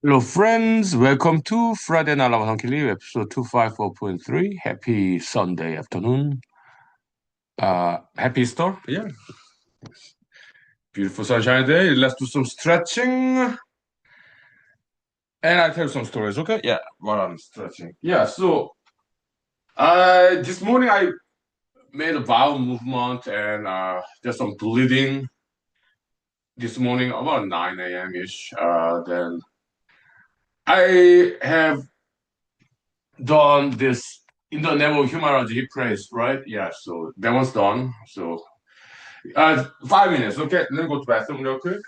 Hello, friends. Welcome to Friday Night Love Huhnkie, episode 254.3. Happy Sunday afternoon. Happy Easter. Yeah. Beautiful sunshine day. Let's do some stretching. And I tell you some stories, okay? Yeah, while I'm stretching. Yeah, so this morning I made a bowel movement and there's some bleeding this morning about 9 a.m. ish. Then I have done this in the name of human hip raise, right? Yeah, so that one's done. So 5 minutes. Okay, let me go to the bathroom real quick.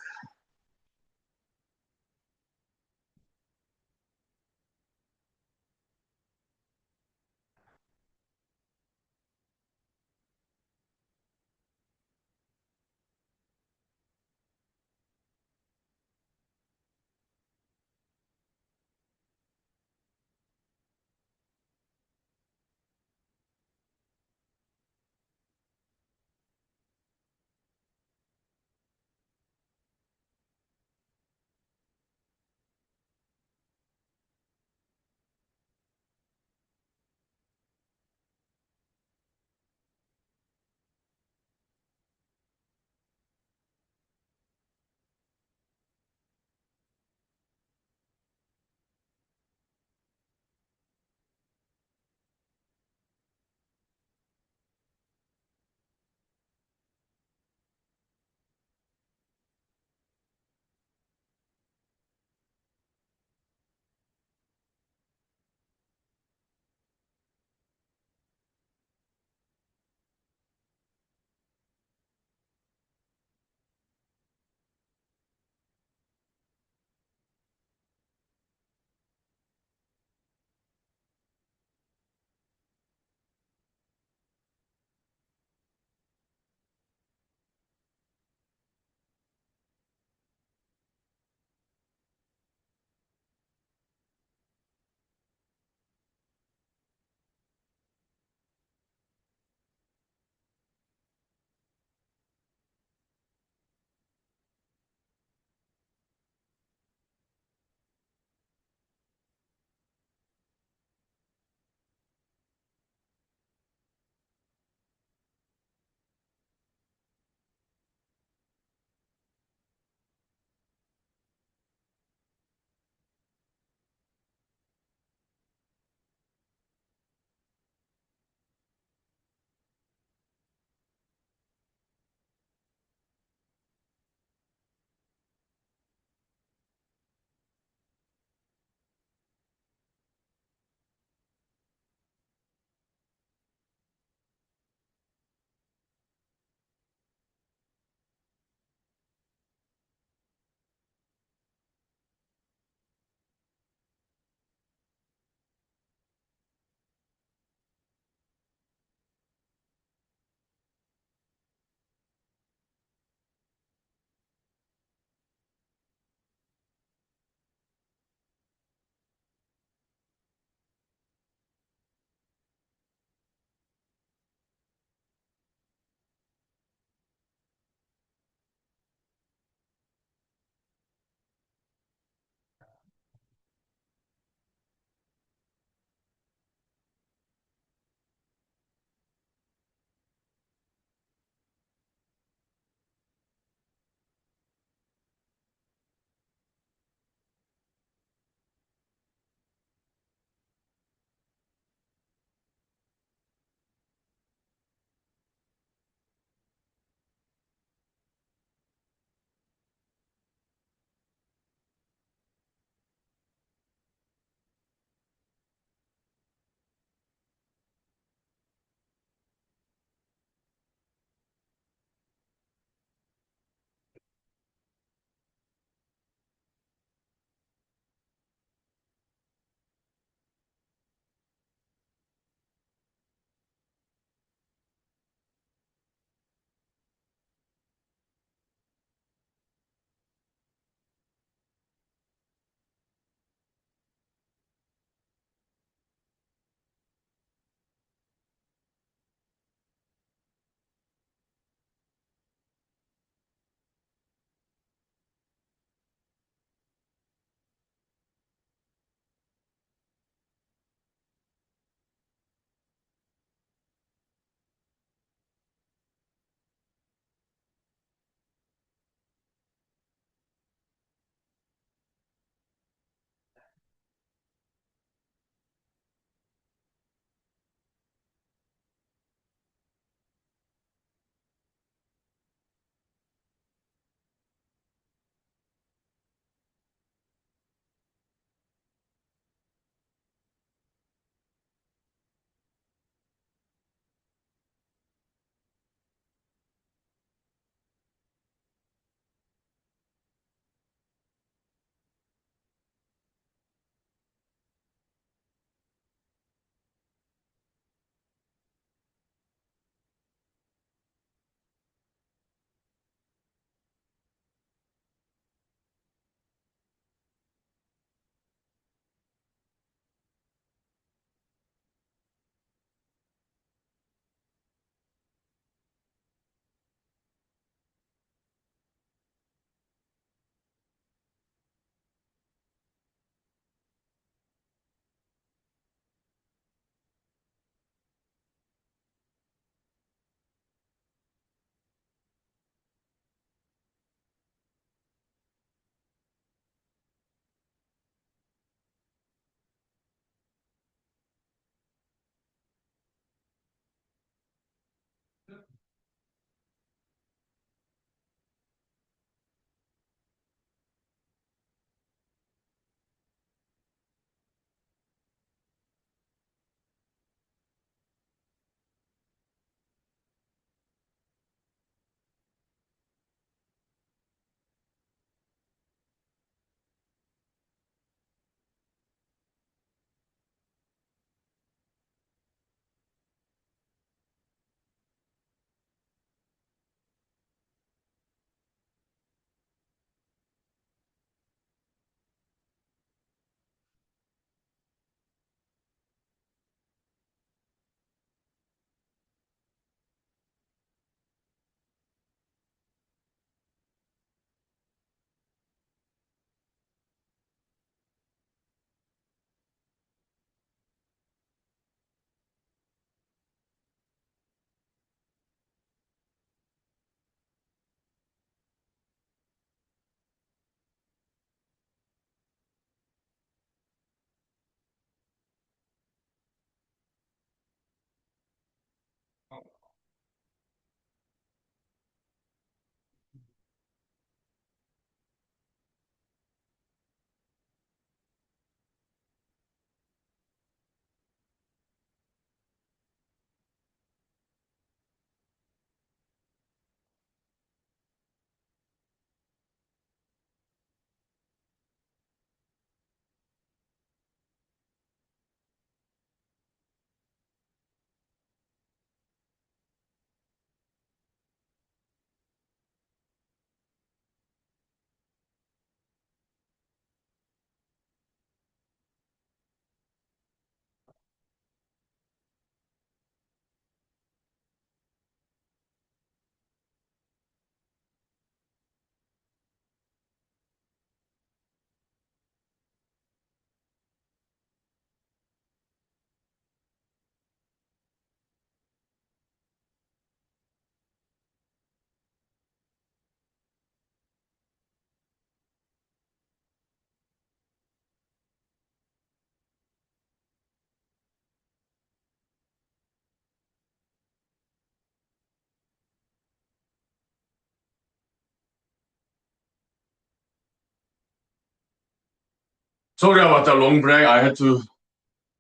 Sorry about the long break. I had to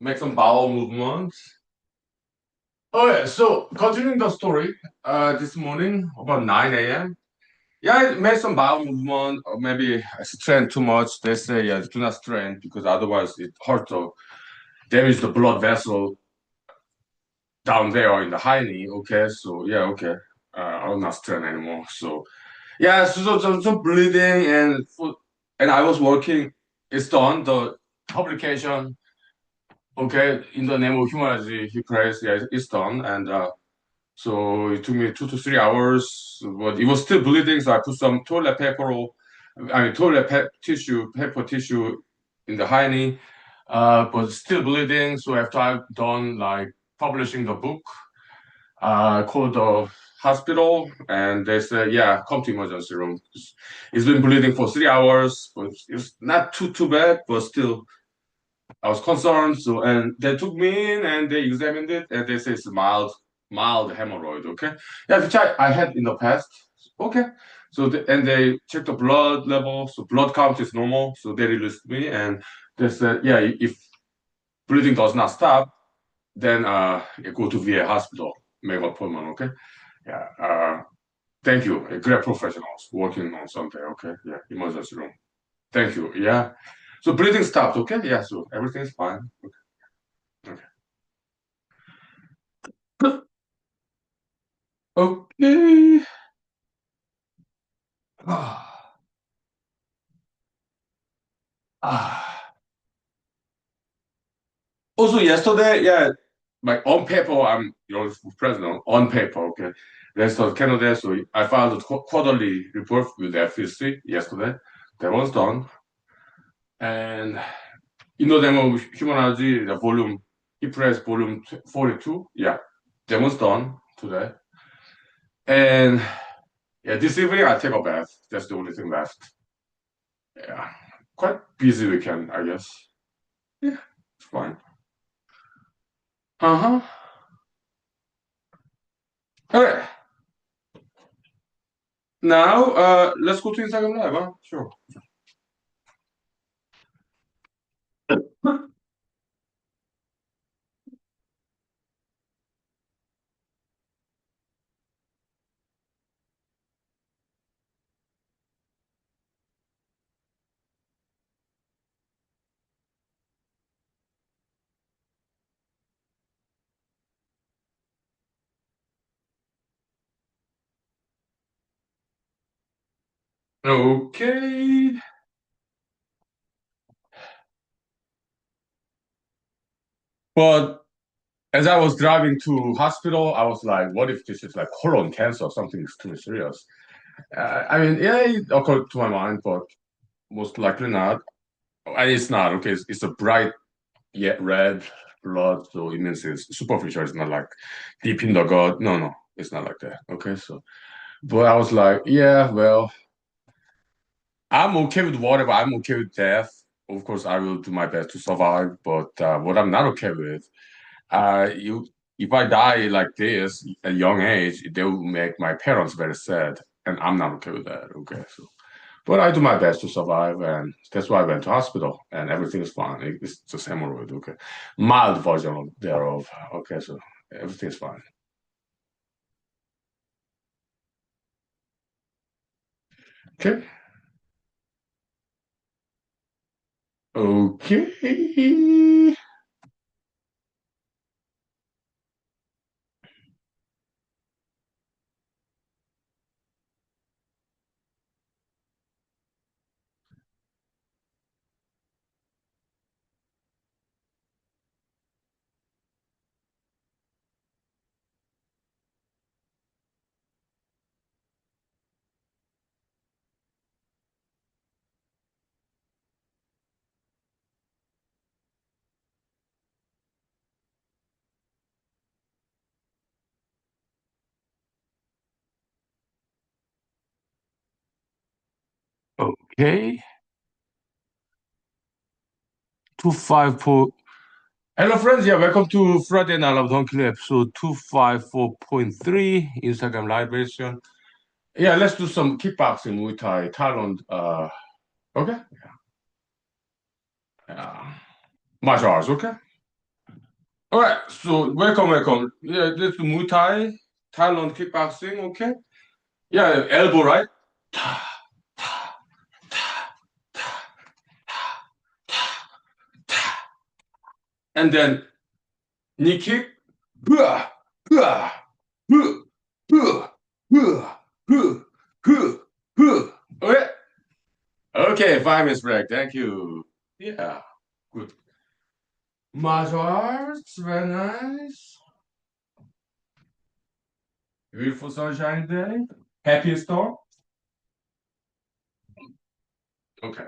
make some bowel movements. Oh yeah, so continuing the story, this morning about 9 a.m. Yeah, I made some bowel movement, or maybe I strained too much. They say, yeah, do not strain because otherwise it hurts or damage the blood vessel down there in the hiney. Okay, so yeah, okay. I'll not strain anymore. So yeah, so bleeding and food, and I was working. It's done. The publication, okay, in the name of humanity, he prays. Yeah, it's done, and so it took me 2 to 3 hours, but it was still bleeding. So I put some toilet tissue, paper tissue in the hiney, but still bleeding. So after I've done like publishing the book, I called the hospital and they said, yeah, come to emergency room. It's been bleeding for 3 hours, but it's not too bad, but still I was concerned. So and they took me in and they examined it and they say it's mild hemorrhoid. Okay, yeah, which I had in the past. Okay, so and they checked the blood level, so blood count is normal. So they released me and they said, yeah, if bleeding does not stop, then you go to VA hospital, make appointment. Okay, yeah. Thank you. A great professionals working on something. Okay, yeah, emergency room. Thank you. Yeah. So bleeding stopped. Okay, yeah. So everything's fine. Okay. Okay. Ah, ah. Also, yesterday, yeah, like on paper, I'm president on paper. Okay, that's for Canada. So I filed a quarterly report with the FEC yesterday. That was done, and demo humanity the volume, e-press volume 42. Yeah, that was done today, and yeah, this evening I take a bath. That's the only thing left. Yeah, quite busy weekend, I guess. Yeah, it's fine. Uh huh. Okay. Now, let's go to Instagram Live, huh? Sure. Okay. But as I was driving to hospital, I was like, what if this is like colon cancer or something extremely serious? I mean, yeah, it occurred to my mind, but most likely not. And it's not, okay? It's a bright yet red blood, so it means it's superficial. It's not like deep in the gut. No, no, it's not like that. Okay, so, but I was like, yeah, well, I'm okay with whatever. I'm okay with death. Of course, I will do my best to survive. But what I'm not okay with, you, if I die like this at a young age, they will make my parents very sad, and I'm not okay with that. Okay, so but I do my best to survive, and that's why I went to hospital, and everything is fine. It's just hemorrhoid. Okay, mild version of thereof. Okay, so everything's fine. Okay, okay, okay. 254. Hello, friends. Yeah, welcome to Friday Night Love Huhnkie episode 254.3 Instagram live version. Yeah, let's do some kickboxing Muay Thai, Thailand. Okay. Yeah. Martial arts, okay? All right, so welcome, welcome. Yeah, this is Muay Thai, Thailand kickboxing, okay? Yeah, elbow, right? Ta, ta, ta, ta, ta, ta. And then knee kick. Huh, huh, huh, huh, huh, huh, huh, huh. Okay. Okay, 5 minutes break. Thank you. Yeah, good. Martial arts, very nice. Beautiful sunshine day. Happy storm. Okay.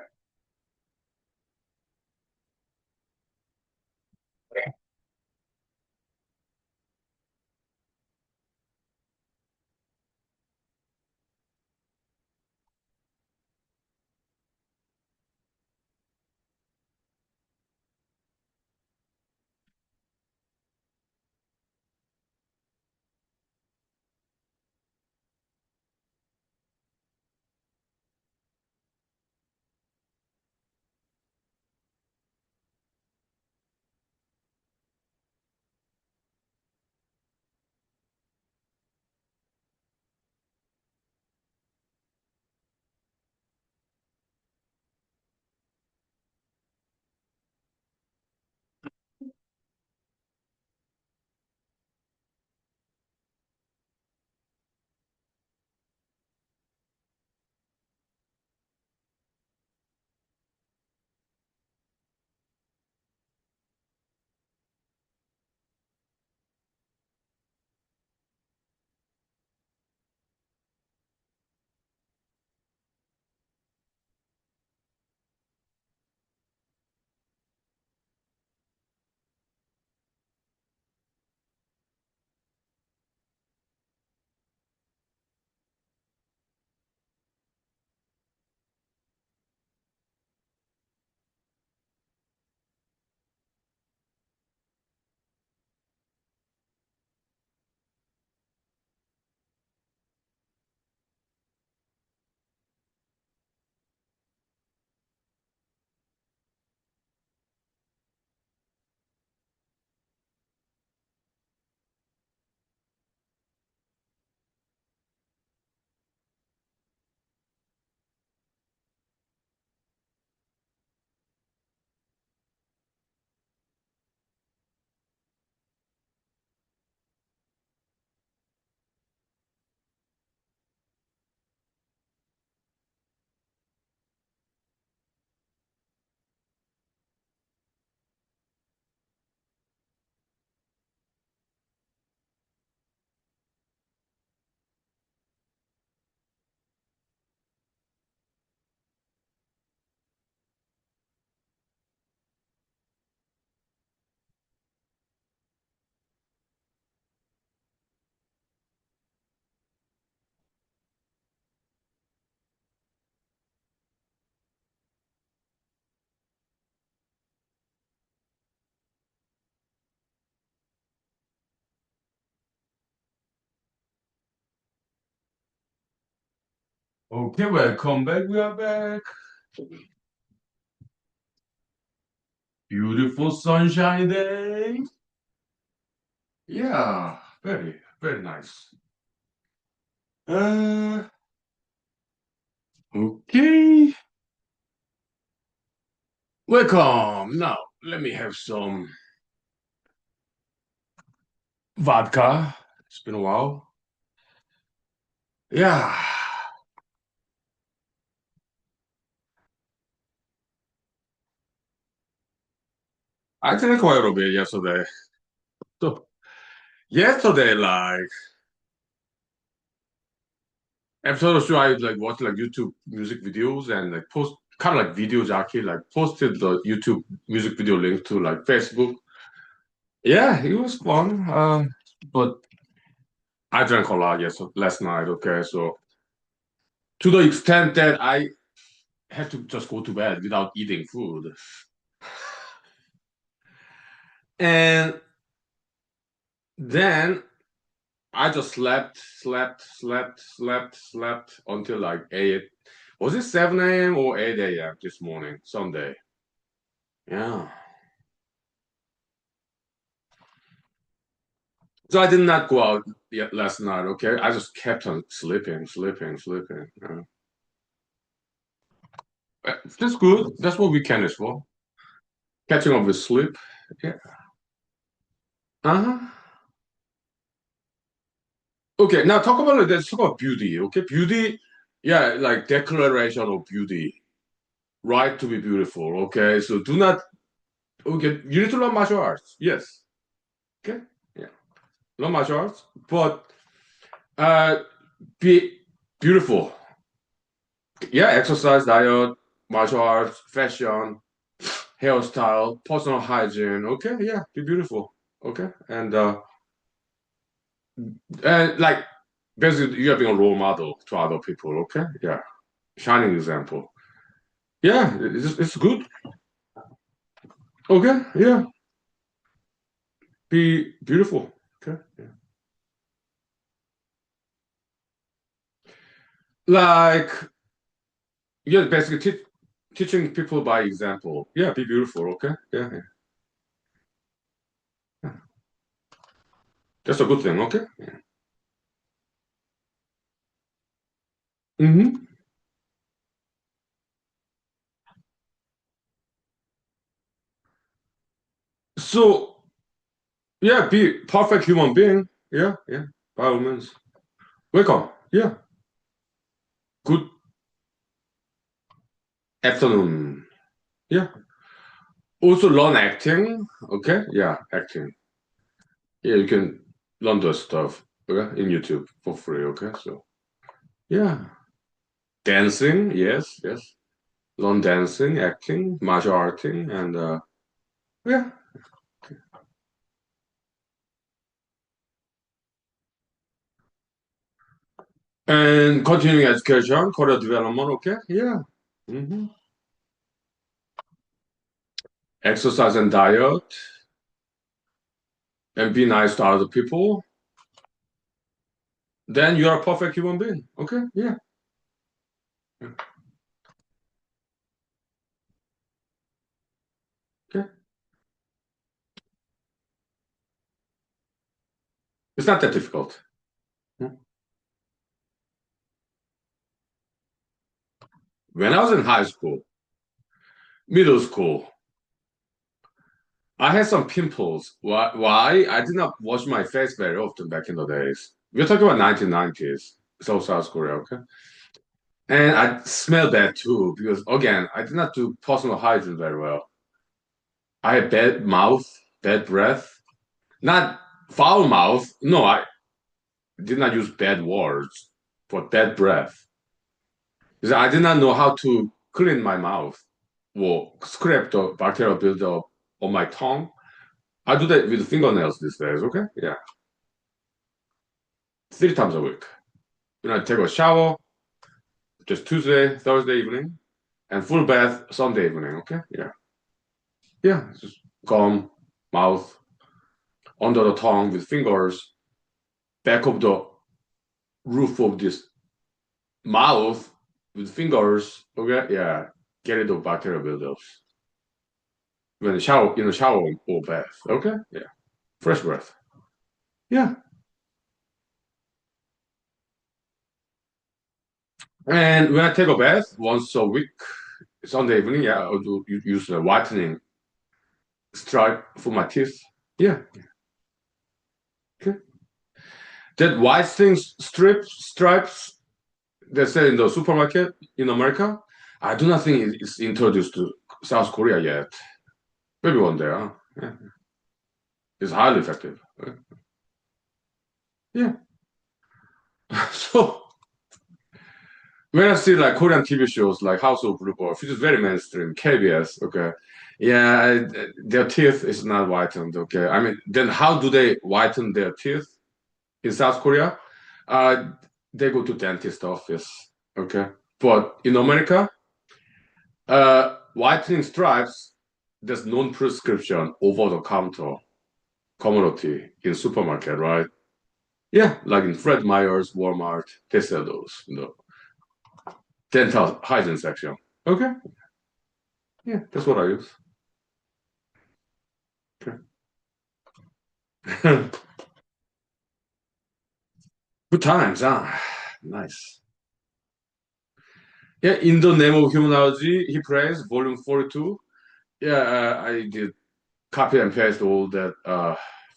Okay, welcome back. We are back. Beautiful sunshine day. Yeah, very, very nice. Uh, okay. Welcome. Now, let me have some vodka. It's been a while. Yeah, I drank quite a bit yesterday. So, yesterday, like, after the show, I like watched like YouTube music videos and like post kind of like video jockey, like posted the YouTube music video link to like Facebook. Yeah, it was fun. But I drank a lot last night. Okay, so to the extent that I had to just go to bed without eating food, and then I just slept until like 8. Was it 7 a.m. or 8 a.m. this morning, Sunday? Yeah. So I did not go out yet last night. Okay, I just kept on sleeping, sleeping, sleeping. That's good. That's what weekend is for. Catching up with sleep. Yeah. Uh-huh. Okay, now let's talk about beauty. Okay, beauty. Yeah, like declaration of beauty. Right to be beautiful. Okay, so do not. Okay, you need to learn martial arts. Yes. Okay. Yeah, learn martial arts, but uh, be beautiful. Yeah, exercise, diet, martial arts, fashion, hairstyle, personal hygiene. Okay, yeah, be beautiful. Okay, and like basically you have been a role model to other people. Okay, yeah, shining example. Yeah, it's good. Okay, yeah, be beautiful. Okay, yeah. Like yeah, basically teaching people by example. Yeah, be beautiful. Okay, yeah, yeah. Yeah. That's a good thing. Okay. Mm-hmm. So yeah, be perfect human being. Yeah, yeah. By all means. Welcome. Yeah. Good afternoon. Yeah. Also learn acting. Okay. Yeah, acting. Yeah, you can learn those stuff. Okay, in YouTube for free. Okay. So yeah, dancing. Yes, yes. Learn dancing, acting, martial arting, and yeah. And continuing education, career development. Okay. Yeah. Hmm. Exercise and diet, and be nice to other people. Then you are a perfect human being. Okay. Yeah. Okay. It's not that difficult. Hmm. When I was in high school, middle school, I had some pimples. Why? I did not wash my face very often back in the days. We're talking about 1990s, South Korea, okay? And I smell bad too because again, I did not do personal hygiene very well. I had bad mouth, bad breath, not foul mouth. No, I did not use bad words, but bad breath. Because I did not know how to clean my mouth or scrape the bacterial buildup on my tongue. I do that with fingernails these days, okay? Yeah. 3 times a week. I take a shower just Tuesday, Thursday evening, and full bath Sunday evening, okay? Yeah. Yeah. Just gum, mouth, under the tongue with fingers, back of the roof of this mouth with fingers, okay? Yeah. Get rid of bacterial buildups. When shower in the shower or bath, okay? Yeah. Fresh breath. Yeah. And when I take a bath once a week, Sunday evening, yeah, I'll use a whitening stripe for my teeth. Yeah. Okay. That whitening stripes they sell in the supermarket in America, I do not think it's introduced to South Korea yet. Maybe one day, huh? Yeah. It's highly effective. Yeah. So when I see like Korean TV shows like House of Blue, which is very mainstream, KBS, okay. Yeah, their teeth is not whitened, okay. I mean, then how do they whiten their teeth in South Korea? Uh, they go to dentist office, okay. But in America, whitening stripes, there's non-prescription over-the-counter commodity in supermarket, right? Yeah, like in Fred Meyer's, Walmart, they sell those in the dental hygiene section. Okay, yeah, that's what I use. Good times, huh? Nice. Yeah, in the name of humanology, he prays, volume 42. Yeah, I did copy and paste all that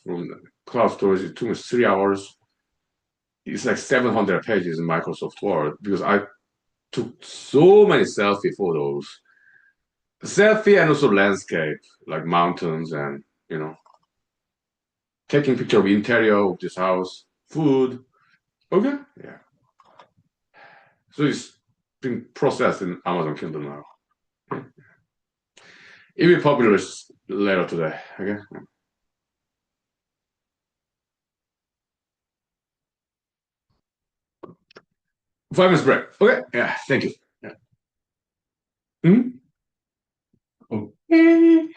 from the cloud storage. It took me 3 hours. It's like 700 pages in Microsoft Word because I took so many selfie photos. Selfie and also landscape, like mountains and, you know, taking picture of interior of this house, food. Okay, yeah. So it's being processed in Amazon Kindle now. It will be published later today. Okay. 5 minutes break. Okay. Yeah. Thank you. Yeah. Hmm? Okay.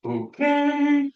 Okay.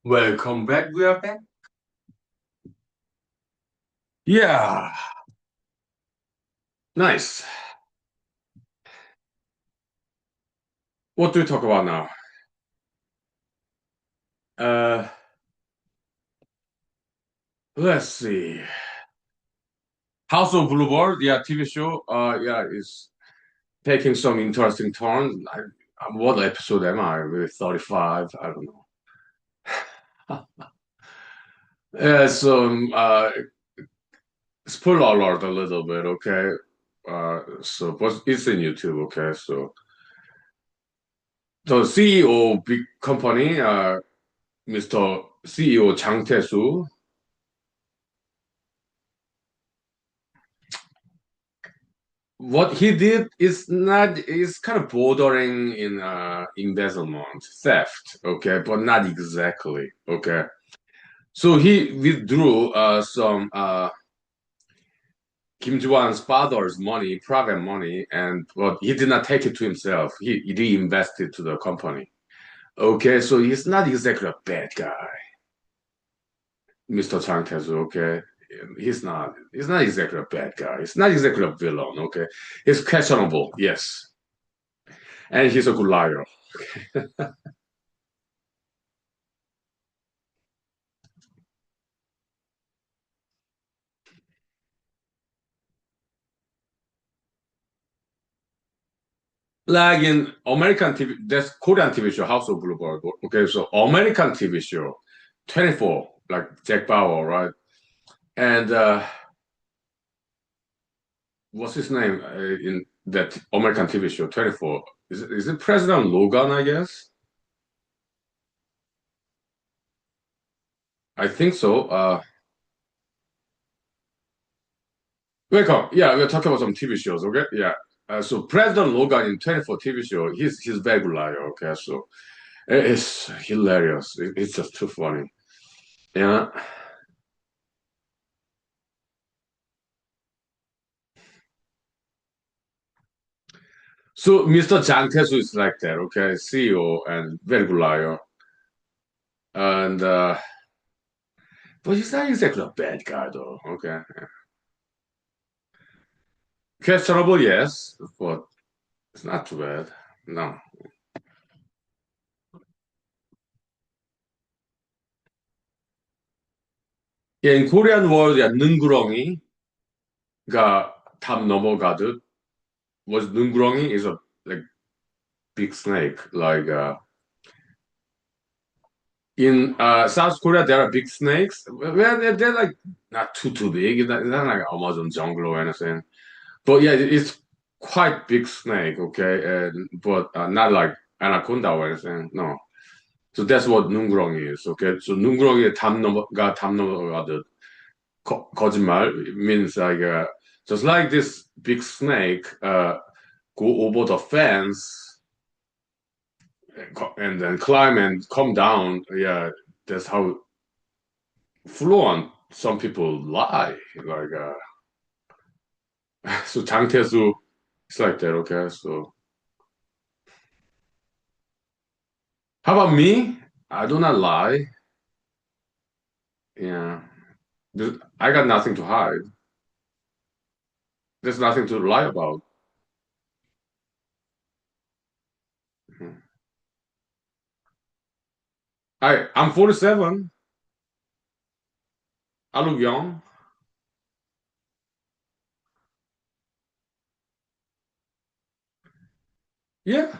Welcome back. We are back. Yeah. Nice. What do we talk about now? Uh, let's see. House of Bluebird. Yeah, TV show. Yeah, is taking some interesting turn. What episode am I? Maybe 35. I don't know. Yeah, so spoiler alert a little bit, okay? But it's in YouTube, okay? So the CEO of big company, Mr. CEO Chang Tae-soo, what he did is kind of bordering in embezzlement, theft, okay, but not exactly, okay. So he withdrew some Kim Ji-won's father's money, private money, and but he did not take it to himself. He reinvested to the company. Okay, so he's not exactly a bad guy, Mr. Chang Tae-soo, okay? He's not exactly a bad guy. He's not exactly a villain, okay? He's questionable, yes. And he's a good liar. Like in American TV, that's Korean TV show, House of Bluebird. Okay, so American TV show, 24. like Jack Bauer, right? And what's his name in that American TV show, 24? Is it President Logan, I guess? I think so. Welcome. Yeah, we're talking about some TV shows, okay? Yeah. So President Logan in 24 TV show, he's very good liar, okay? So it's hilarious. It's just too funny. Yeah. So Mr. Jang Tae-soo is like that, okay? CEO and very good liar. And but he's not exactly a bad guy though, okay? Questionable, yes, but it's not too bad. No. Yeah, in Korean word, yeah, 능구렁이가 담 넘어가듯 was 능구렁이 is a like big snake. Like in South Korea, there are big snakes. Well, they're like not too big. It's not like Amazon jungle or anything. But yeah, it's quite big snake. Okay, but not like anaconda or anything. No. So that's what 능구렁이 is. Okay, so 능구렁이에 담 넘어가듯 거짓말 means like just like this big snake go over the fence and then climb and come down. Yeah, that's how fluent some people lie. Like so 장태수 is like that. Okay, so how about me? I do not lie. Yeah, I got nothing to hide. There's nothing to lie about. Mhm. I'm 47. I look young. Yeah.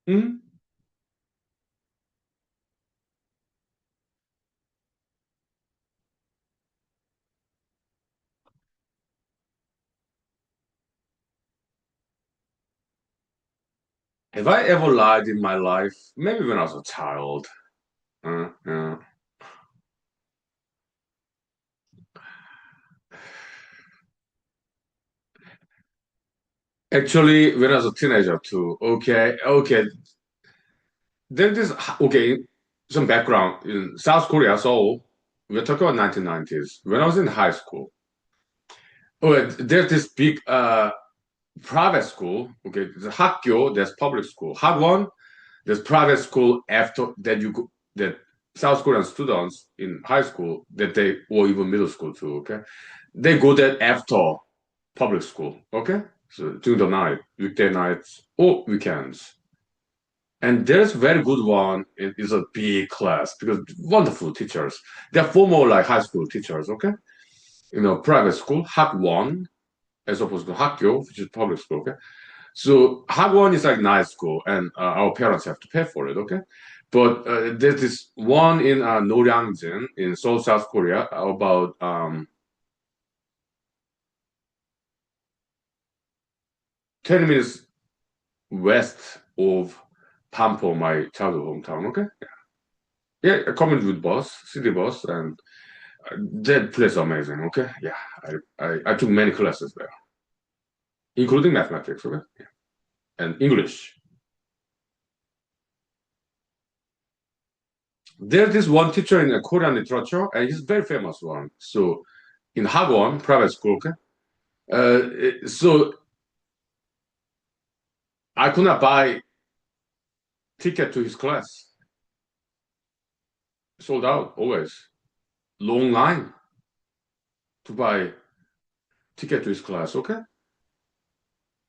Mhm. Have I ever lied in my life? Maybe when I was a child. Yeah. Actually, when I was a teenager too. Okay. Then this, okay, some background in South Korea. So we're talking about 1990s. When I was in high school, there's this big private school. Okay, the 학교, there's public school. 학원, there's private school after that you go, that South Korean students in high school that they or even middle school too. Okay, they go there after public school. Okay, so during the night, weekday nights or weekends. And there's very good one. It is a big class because wonderful teachers. They're former like high school teachers. Okay, private school 학원 as opposed to 학교, which is public school. Okay, so 학원 is like nice school, and our parents have to pay for it. Okay, but there's this one in Noryangjin in Seoul, South Korea, about 20 minutes west of Pampo, my childhood hometown. Okay, yeah, I come in with bus, city bus, and that place is amazing. Okay, yeah, I took many classes there, including mathematics. Okay, yeah. And English. There's this one teacher in Korean literature, and he's a very famous one. So in Hagwon, private school, okay? So I could not buy ticket to his class. Sold out always. Long line to buy ticket to his class, okay?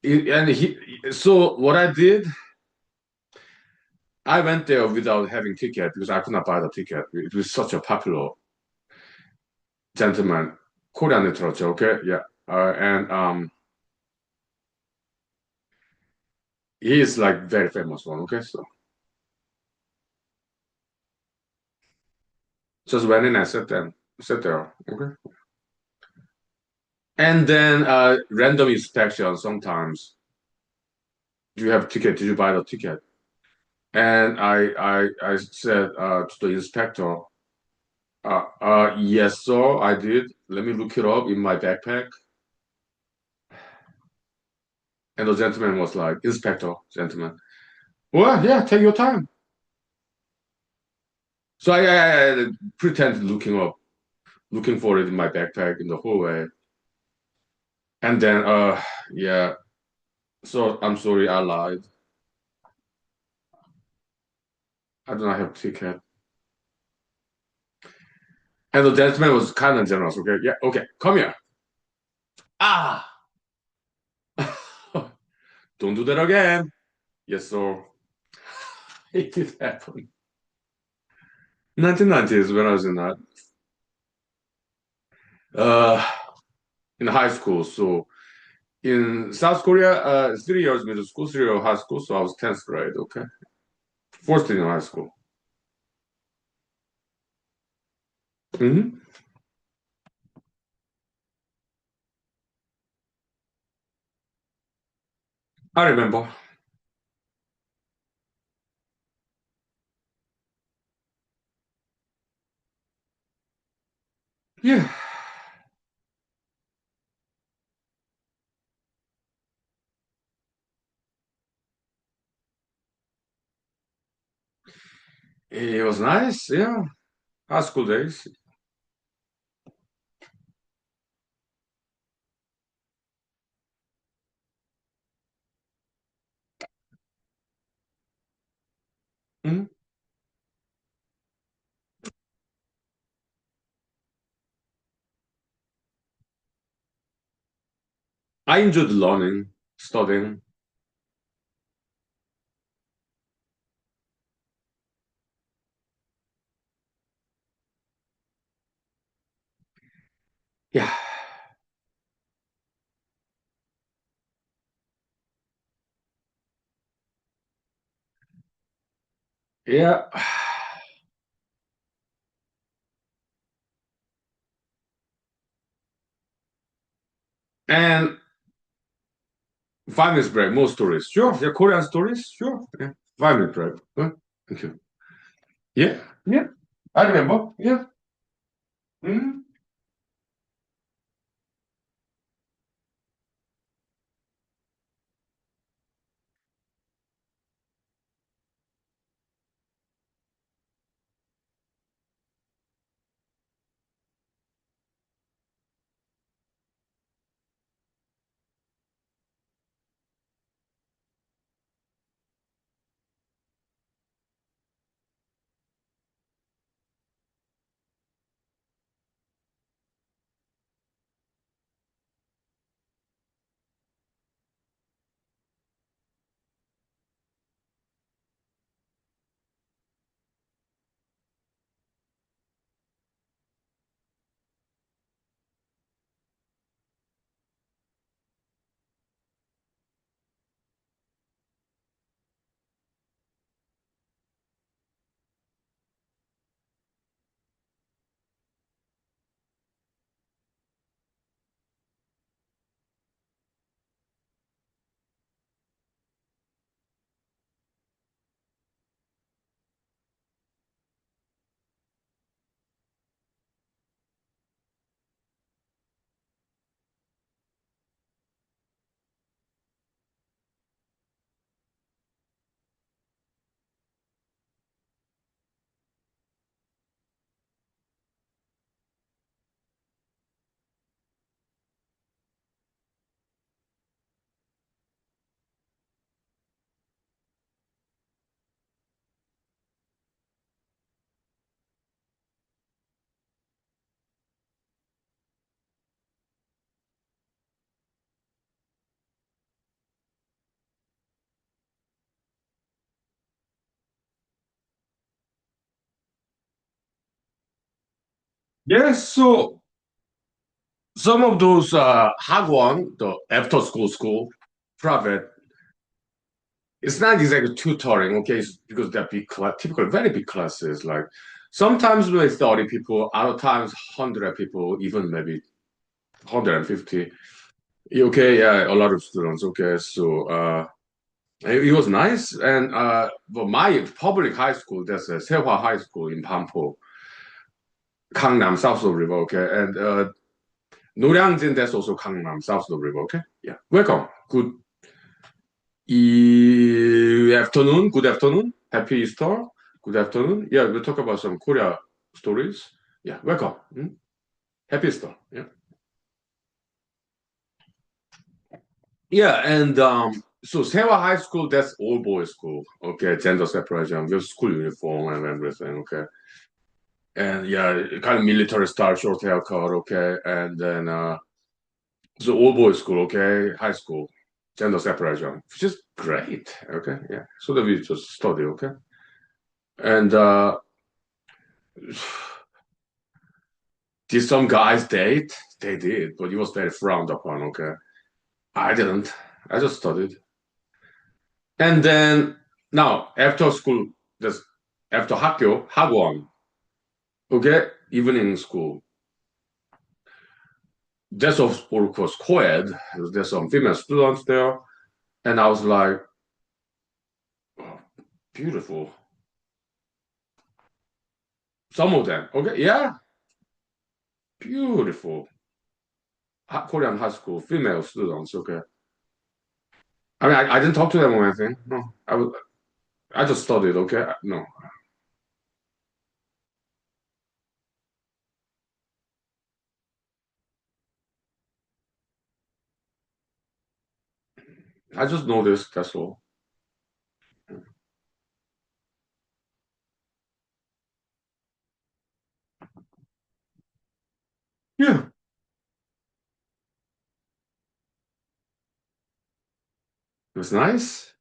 And so what I did, I went there without having ticket because I could not buy the ticket. It was such a popular gentleman, Korean literature, okay? Yeah. And He is like very famous one. Okay, so just went in and sat there. Okay, and then random inspection sometimes. Do you have ticket? Did you buy the ticket? And I said to the inspector, yes, sir, I did. Let me look it up in my backpack. And the gentleman was like, Inspector, gentleman. Well, yeah, take your time. So I pretended looking for it in my backpack in the hallway. And then, yeah, so I'm sorry, I lied. I do not have a ticket. And the gentleman was kind of generous. Okay, yeah, okay, come here. Ah, don't do that again. Yes, sir. It did happen. 1990s when I was uh, in high school. So in South Korea, 3 years middle school, 3 years high school. So I was 10th grade. Okay, first in high school. Hmm. I remember. Yeah, it was nice. Yeah, high school days. Mhm. I enjoyed learning, studying. Yeah, yeah. And 5 minutes break, more stories. Sure. Yeah, Korean stories. Sure. Yeah. 5 minute break. Huh? Thank you. Yeah, yeah. I remember. Yeah. Mhm. Yes. So some of those hagwon, the after school private. It's not exactly tutoring, okay? It's because they're big class, typical, very big classes. Like sometimes with 30 people, other times 100 people, even maybe 150. Okay, yeah, a lot of students. Okay, so it was nice. And but my public high school, there's a Seihua High School in Pampo, Gangnam, south of the river. Okay, and Noryangjin, that's also Gangnam, south of the river. Okay, yeah. Welcome. Afternoon. Good afternoon. Happy Easter. Good afternoon. Yeah, we'll talk about some Korea stories. Yeah, welcome. Happy Easter. Yeah. Yeah, and so Sewa High School, that's all boys school. Okay, gender separation with school uniform and everything. Okay, and yeah, kind of military style, short haircut. Okay, and then so all boys school. Okay, high school, gender separation, which is great. Okay, yeah. So that we just study. Okay, and did some guys date? They did, but it was very frowned upon. Okay, I didn't. I just studied, and then now after school, just after 학교, 학원, okay, evening school. That's of course co-ed. There's some female students there, and I was like, oh, beautiful. Some of them, okay, yeah, beautiful. Korean high school female students, okay. I mean, I didn't talk to them or anything. No, I just studied, okay. No, I just noticed. That's all. Yeah, it was nice.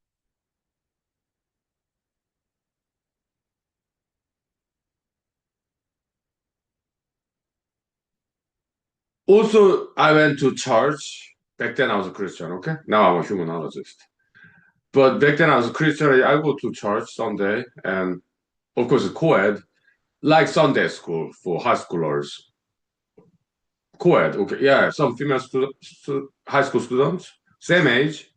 Also, I went to church. Back then, I was a Christian. Okay, now I'm a humanologist. But back then, I was a Christian. I go to church Sunday, and of course, it's co-ed, like Sunday school for high schoolers. Co-ed. Okay, yeah, some female high school students, same age.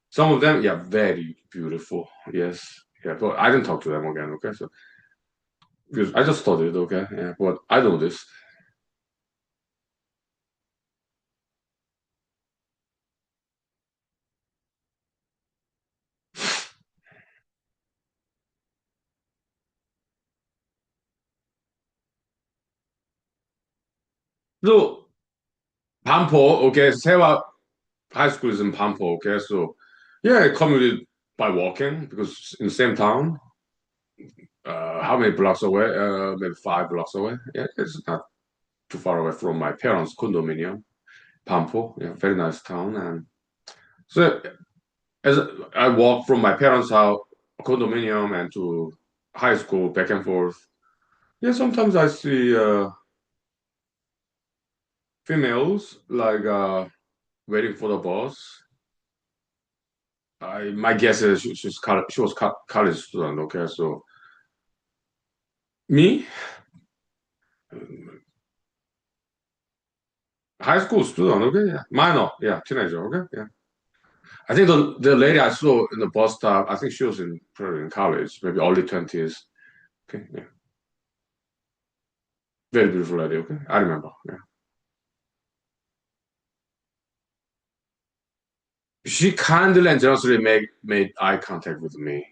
Some of them, yeah, very beautiful. Yes, yeah. But I didn't talk to them again. Okay, so because I just studied. Okay, yeah. But I know this. So Pampo, okay, Sewa High School is in Pampo. Okay, so yeah, I commuted by walking because it's in the same town. How many blocks away? Maybe 5 blocks away. Yeah, it's not too far away from my parents' condominium, Pampo. Yeah, very nice town. And so as I walk from my parents' house, condominium, and to high school, back and forth. Yeah, sometimes I see females like waiting for the bus. My guess is she was college student. Okay, so me, high school student. Okay, yeah, minor, yeah, teenager. Okay, yeah. I think the lady I saw in the bus stop, I think she was in probably in college, maybe early 20s. Okay, yeah. Very beautiful lady, okay? I remember. Yeah. She kindly and generously made eye contact with me.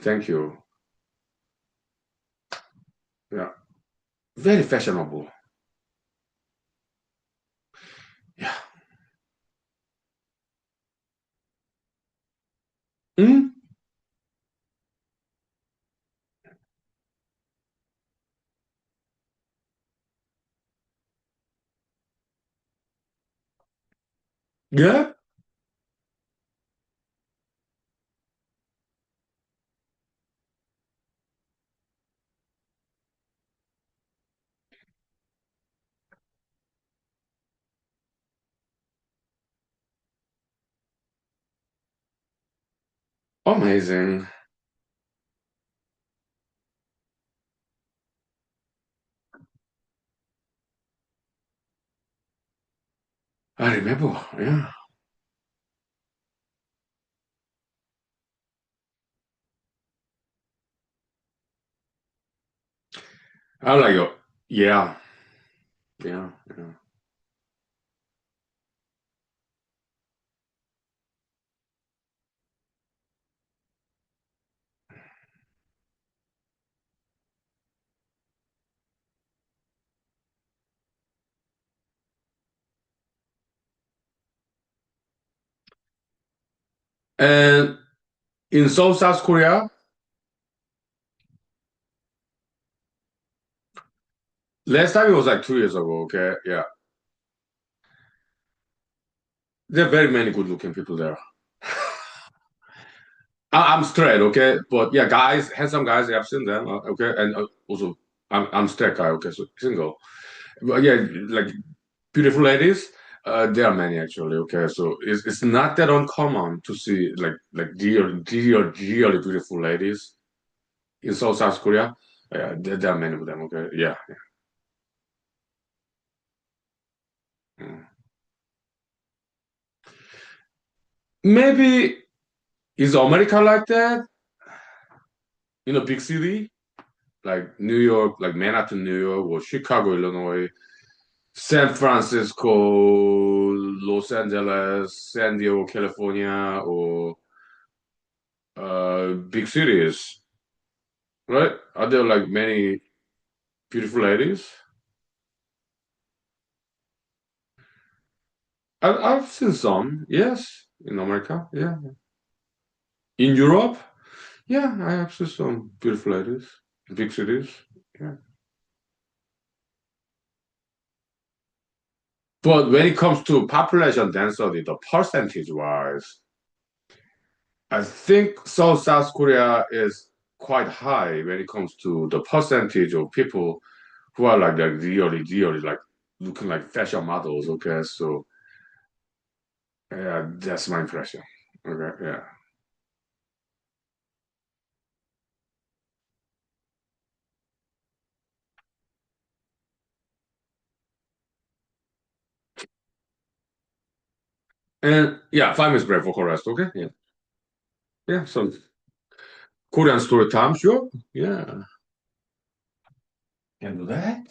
Thank you. Yeah. Very fashionable. Yeah. Mm? Yeah. Amazing. I remember. Yeah. I like it. Yeah. Yeah. Yeah. And in South Korea, last time it was like 2 years ago. Okay. Yeah. There are very many good looking people there. I'm straight, okay, but yeah, guys, handsome guys, I've seen them, okay, and also I'm straight guy, okay, so single. But yeah, like beautiful ladies, there are many actually, okay, so it's not that uncommon to see like really beautiful ladies in South Korea. Yeah, there are many of them, okay, yeah. Mm. Maybe is America like that in a big city like New York, like Manhattan, New York, or Chicago, Illinois? San Francisco, Los Angeles, San Diego, California, or big cities, right? Are there like many beautiful ladies? I've seen some, yes, in America, yeah. In Europe, yeah, I have seen some beautiful ladies, big cities, yeah. But when it comes to population density, the percentage wise, I think South Korea is quite high when it comes to the percentage of people who are like really like looking like fashion models. Okay, so yeah, that's my impression. Okay, yeah, and yeah, 5 minutes break for rest. Okay, yeah, yeah. So Korean story time, sure. Yeah, can do that.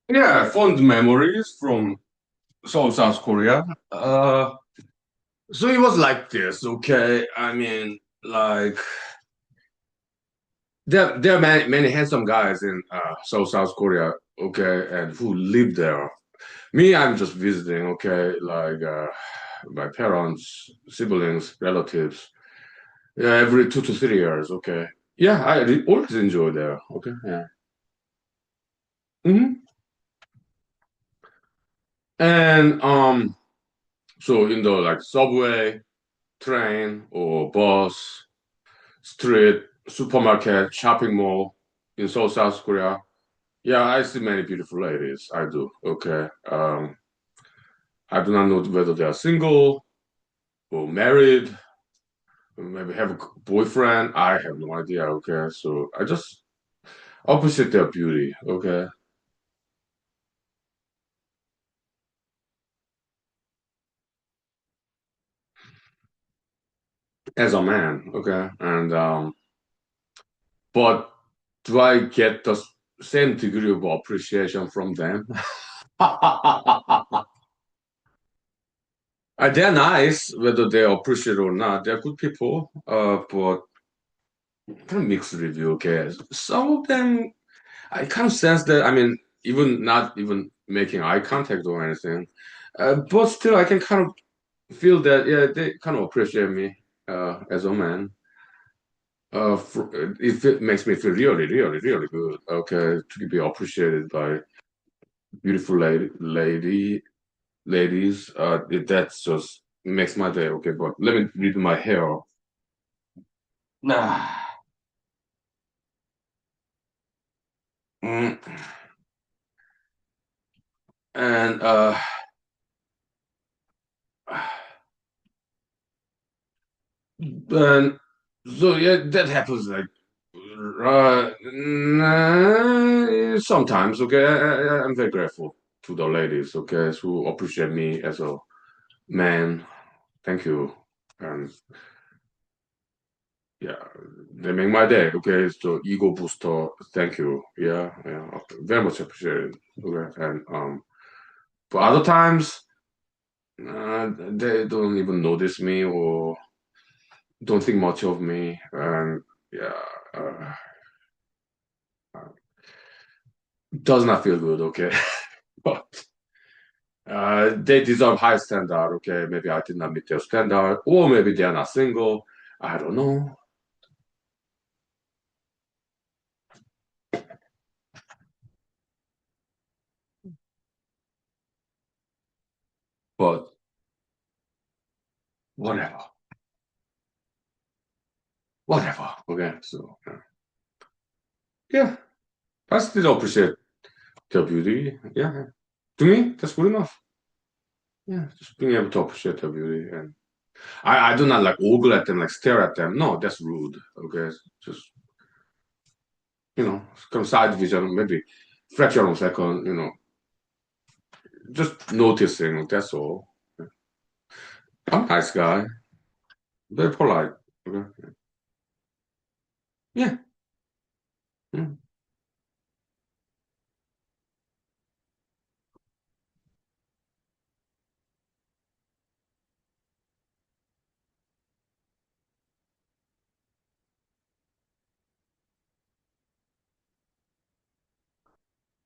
Yeah, fond memories from Seoul, South Korea. So it was like this, okay? I mean, like there are many handsome guys in Seoul, South Korea, okay, and who live there. Me, I'm just visiting, okay, like my parents, siblings, relatives. Yeah, every 2 to 3 years, okay. Yeah, always enjoy there, okay, yeah. Hmm. And so in the like subway, train, or bus, street, supermarket, shopping mall in Seoul, South Korea. Yeah, I see many beautiful ladies. I do. Okay. I do not know whether they are single or married, or maybe have a boyfriend. I have no idea. Okay. So I just appreciate their beauty. Okay. As a man. Okay. And but do I get the same degree of appreciation from them? They're nice, whether they appreciate it or not. They're good people, but kind of mixed review. Okay, some of them I kind of sense that. I mean, even not even making eye contact or anything, but still, I can kind of feel that. Yeah, they kind of appreciate me as a man. It makes me feel really, really, really good. Okay, to be appreciated by beautiful ladies. That's just makes my day. Okay, but let me read my hair. Nah. Mm. And and so yeah, that happens like sometimes. Okay, I'm very grateful to the ladies. Okay, who appreciate me as a man. Thank you. And yeah, they make my day. Okay, so ego booster. Thank you. Yeah, yeah, very much appreciated. Okay, and but other times they don't even notice me or don't think much of me, and yeah, uh, does not feel good. Okay, but they deserve high standard. Okay, maybe I did not meet their standard, or maybe they are not single. I don't know, but whatever, whatever. Okay, so yeah, I still appreciate their beauty. Yeah, to me, that's good enough. Yeah, just being able to appreciate their beauty, and I do not like ogle at them, like stare at them. No, that's rude. Okay, just come side vision, maybe fraction of a second. Just noticing. That's all. I'm a nice guy, very polite. Okay, yeah. Mm.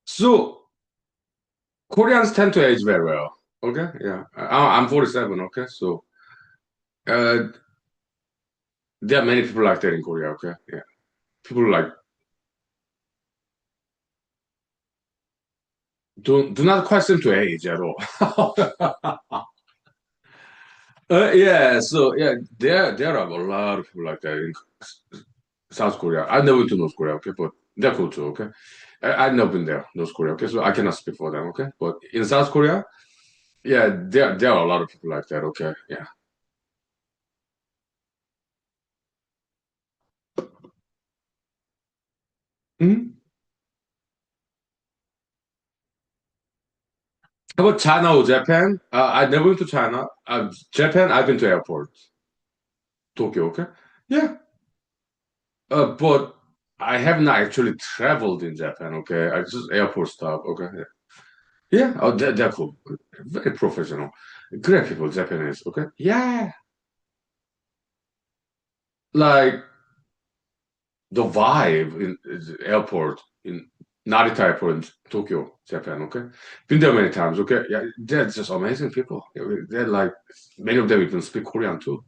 So Koreans tend to age very well. Okay, yeah. I'm 47. Okay, so uh, there are many people like that in Korea. Okay, yeah. People like do not question to age at all. Yeah, so yeah, there are a lot of people like that in South Korea. I've never been to North Korea, okay, but they're cool too, okay. I've never been there, North Korea, okay, so I cannot speak for them, okay. But in South Korea, yeah, there are a lot of people like that, okay, yeah. Hmm. How about China or Japan? I've never been to China. Japan, I've been to airport, Tokyo, okay. Yeah, but I have not actually traveled in Japan, okay. I just airport stop, okay. Yeah. Yeah, oh, they're cool. Very professional. Great people, Japanese, okay? Yeah. Like the vibe in the airport in Narita Airport in Tokyo, Japan, okay? Been there many times, okay? Yeah, they're just amazing people. They're like, many of them even speak Korean too.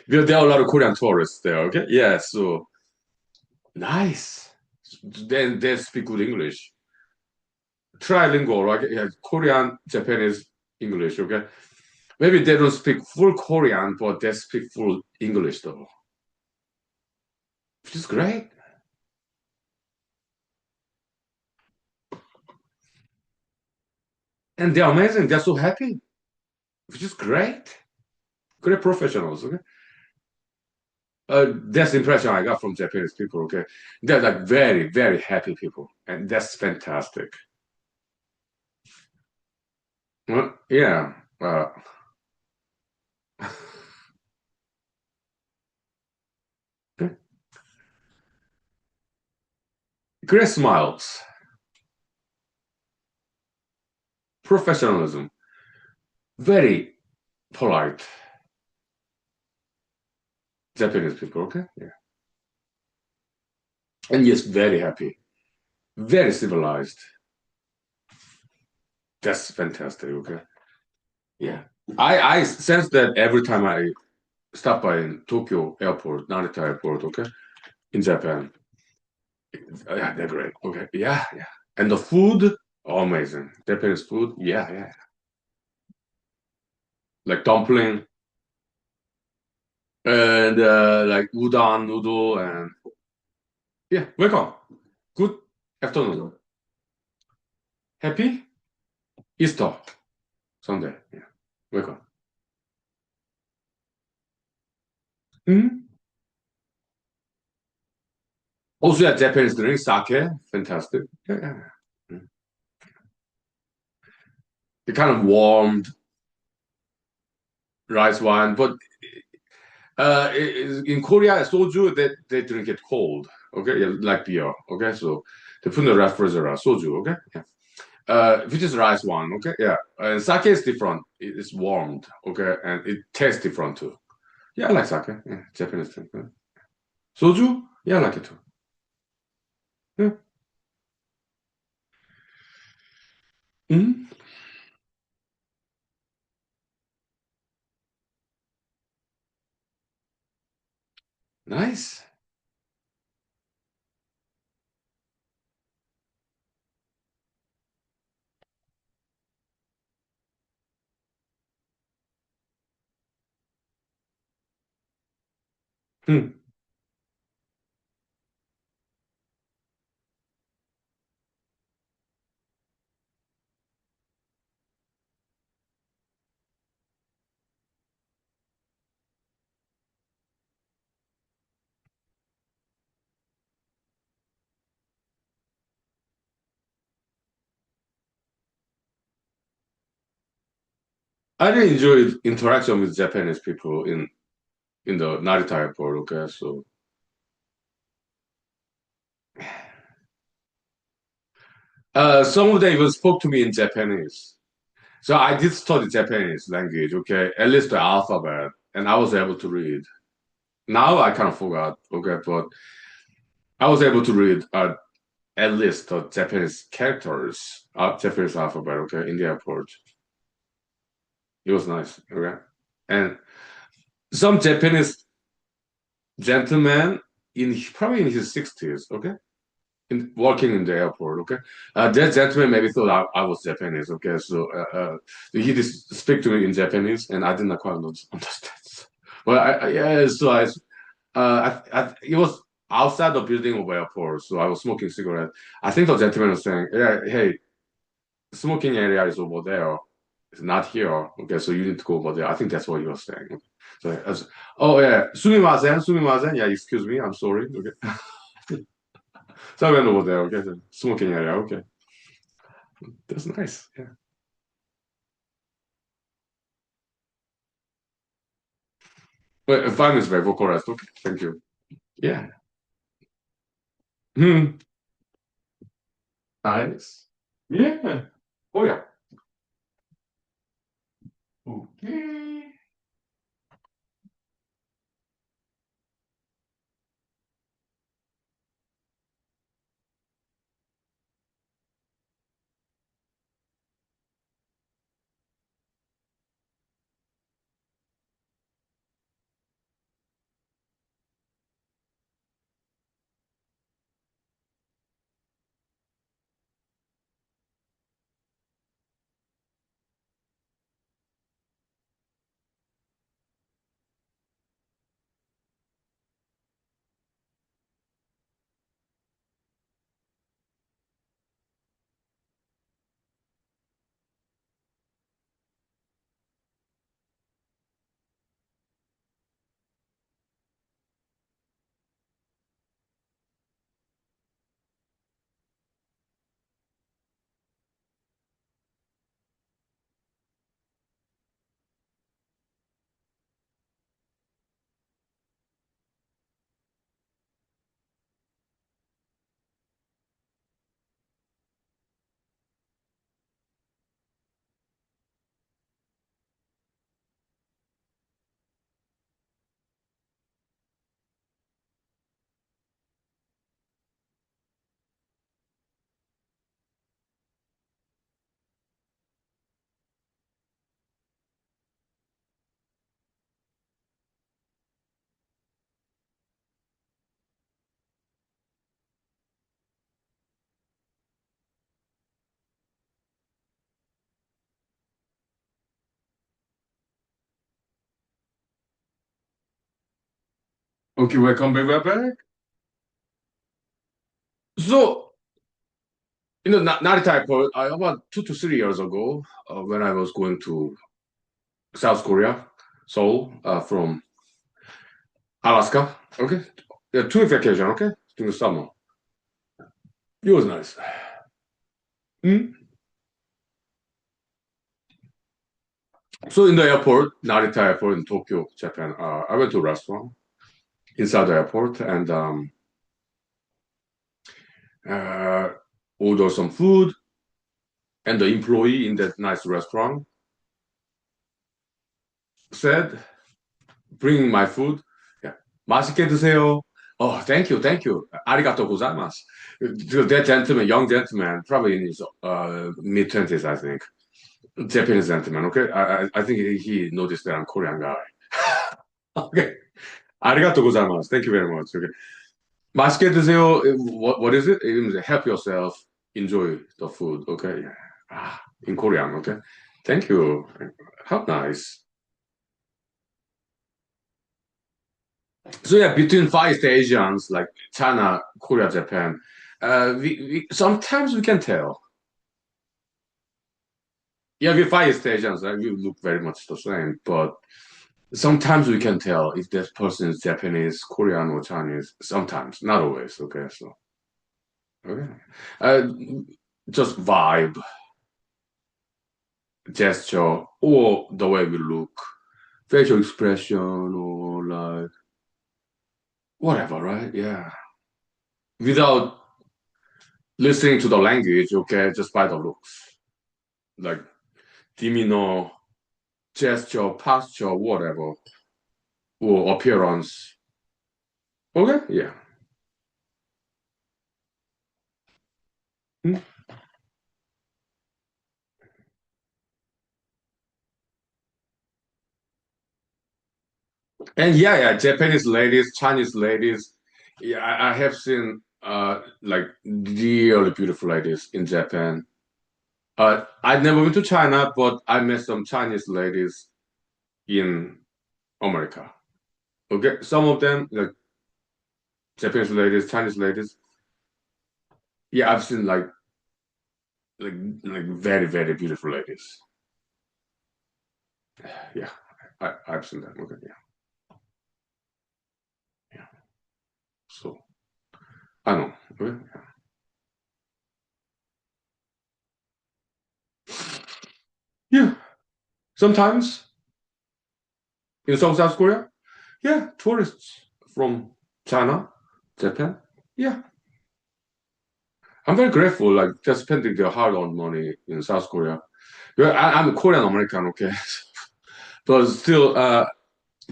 There are a lot of Korean tourists there, okay? Yeah, so nice. Then they speak good English. Trilingual, right? Yeah, Korean, Japanese, English, okay? Maybe they don't speak full Korean, but they speak full English though, which is great. And they're amazing. They're so happy, which is great. Great professionals, okay? That's the impression I got from Japanese people, okay? They're like very, very happy people, and that's fantastic. Well, yeah. Great smiles, professionalism, very polite Japanese people, okay? Yeah. And yes, very happy, very civilized. That's fantastic, okay? Yeah. I sense that every time I stop by in Tokyo airport, Narita airport, okay, in Japan. Yeah, they're great. Okay. Yeah, yeah. And the food, amazing. Japanese food, yeah, yeah. Like dumpling and like udon noodle and yeah, welcome. Good afternoon. Happy Easter Sunday. Yeah. Welcome. Hmm. Also, yeah, Japanese drink, sake, fantastic. Yeah, yeah, yeah. The kind of warmed rice wine, but in Korea, soju they drink it cold. Okay, yeah, like beer. Okay, so they put in the refrigerator soju. Okay, yeah. Which is rice wine. Okay, yeah. And sake is different. It's warmed. Okay, and it tastes different too. Yeah, I like sake. Yeah, Japanese drink. Yeah. Soju? Yeah, I like it too. Yeah. Hmm. Nice. Hmm. I really enjoyed interaction with Japanese people in the Narita airport. Okay, so some of them even spoke to me in Japanese. So I did study Japanese language, okay, at least the alphabet, and I was able to read. Now I kind of forgot, okay, but I was able to read at least the Japanese characters, Japanese alphabet, okay, in the airport. It was nice, okay. And some Japanese gentleman probably in his 60s, okay, working in the airport, okay. That gentleman maybe thought I was Japanese, okay, so he just speak to me in Japanese, and I didn't quite understand. Well, yeah, so it was outside the building of airport, so I was smoking cigarette. I think the gentleman was saying, "Yeah, hey, smoking area is over there. It's not here. Okay, so you need to go over there." I think that's what he was saying. So I was, oh yeah, sumimasen, sumimasen. Yeah, excuse me, I'm sorry. Okay, so I went over there. Okay, the smoking area. Okay, that's nice. Yeah, but 5 minutes very vocalized. Okay, thank you. Yeah. Hmm. Nice. Yeah. Oh yeah. Okay. Okay, welcome back. We're back. So, Narita Airport, about 2 to 3 years ago, when I was going to South Korea, Seoul, from Alaska. Okay, yeah, 2 week vacation. Okay, during the summer. It was nice. Hmm? So in the airport, Narita Airport in Tokyo, Japan, I went to a restaurant inside the airport and uh, ordered some food. And the employee in that nice restaurant said, "Bring my food. Yeah, 맛있게 드세요." Oh, thank you. arigatou gozaimasu. That gentleman, young gentleman, probably in his mid-20s, I think. Japanese gentleman, okay? I think he noticed that I'm Korean guy. Okay. arigatou gozaimasu. Thank you very much. Okay. 맛있게 드세요. What is it? It means help yourself, enjoy the food. Okay. In Korean. Okay. Thank you. How nice. So yeah, between Far East Asians like China, Korea, Japan, we sometimes we can tell. Yeah, we Far East Asians, we look very much the same, but sometimes we can tell if this person is Japanese, Korean, or Chinese. Sometimes, not always. Okay, so okay, uh, just vibe, gesture, or the way we look, facial expression, or like whatever, right? Yeah, without listening to the language, okay, just by the looks, like demeanor, gesture, posture, whatever, or appearance. Okay, yeah. Hmm. And yeah, Japanese ladies, Chinese ladies. Yeah, I have seen like really beautiful ladies in Japan. I never went to China, but I met some Chinese ladies in America. Okay, some of them like Japanese ladies, Chinese ladies. Yeah, I've seen like like very beautiful ladies. Yeah, I've seen them. Okay, yeah, yeah. So I know. Okay, yeah. Sometimes in South Korea, yeah, tourists from China, Japan. Yeah, I'm very grateful, like they're spending their hard-earned money in South Korea. Well, I'm a Korean American, okay, but still, a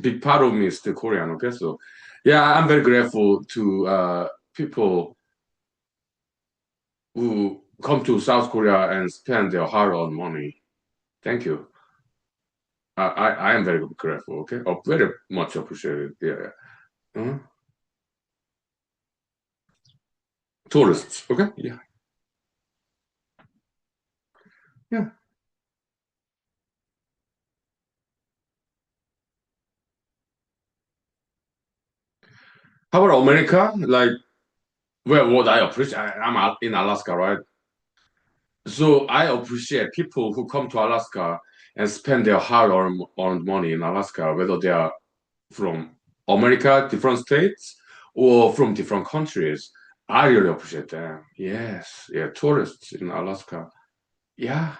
big part of me is still Korean, okay. So, yeah, I'm very grateful to people who come to South Korea and spend their hard-earned money. Thank you. I am very grateful, okay? Oh, very much appreciated. Yeah. Mhm. Tourists, okay? Yeah. Yeah. How about America? Like, well, what I appreciate, I'm out in Alaska, right? So I appreciate people who come to Alaska and spend their hard-earned money in Alaska, whether they are from America, different states, or from different countries. I really appreciate them. Yes, yeah, tourists in Alaska. Yeah,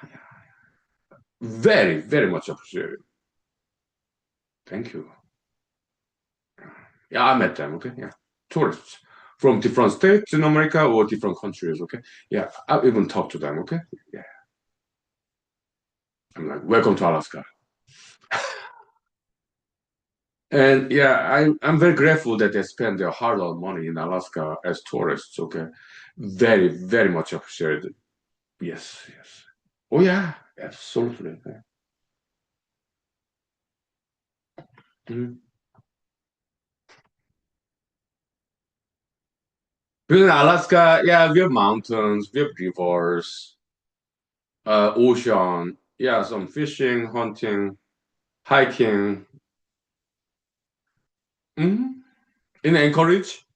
very, very much appreciated. Thank you. Yeah, I met them. Okay, yeah, tourists from different states in America or different countries. Okay, yeah, I even talked to them. Okay, yeah, I'm like, welcome to Alaska. And yeah, I'm very grateful that they spend their hard-earned money in Alaska as tourists. Okay, very, very much appreciated. Yes, yes. Oh yeah, absolutely. Yeah. Mhm. In Alaska, yeah, we have mountains, we have rivers, ocean. Yeah, some fishing, hunting, hiking. Mhm. In Anchorage,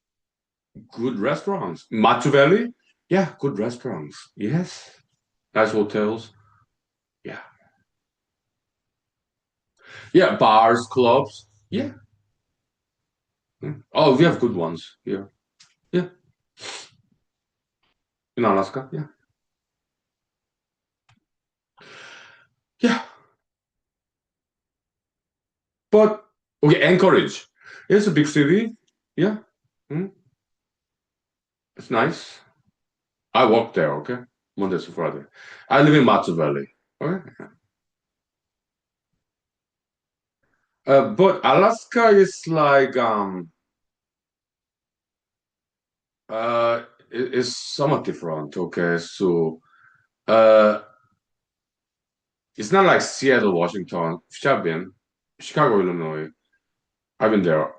good restaurants. Matsu Valley, yeah, good restaurants. Yes, nice hotels. Yeah, yeah, bars, clubs. Yeah. Mm. Oh, we have good ones here. Yeah, in Alaska. Yeah, yeah. But okay, Anchorage. It's a big city. Yeah, mm, it's nice. I work there. Okay, Monday to Friday. I live in Matsu Valley. Okay, but Alaska is like it's somewhat different. Okay, so uh, it's not like Seattle, Washington, which I've been. Chicago, Illinois. I've been there.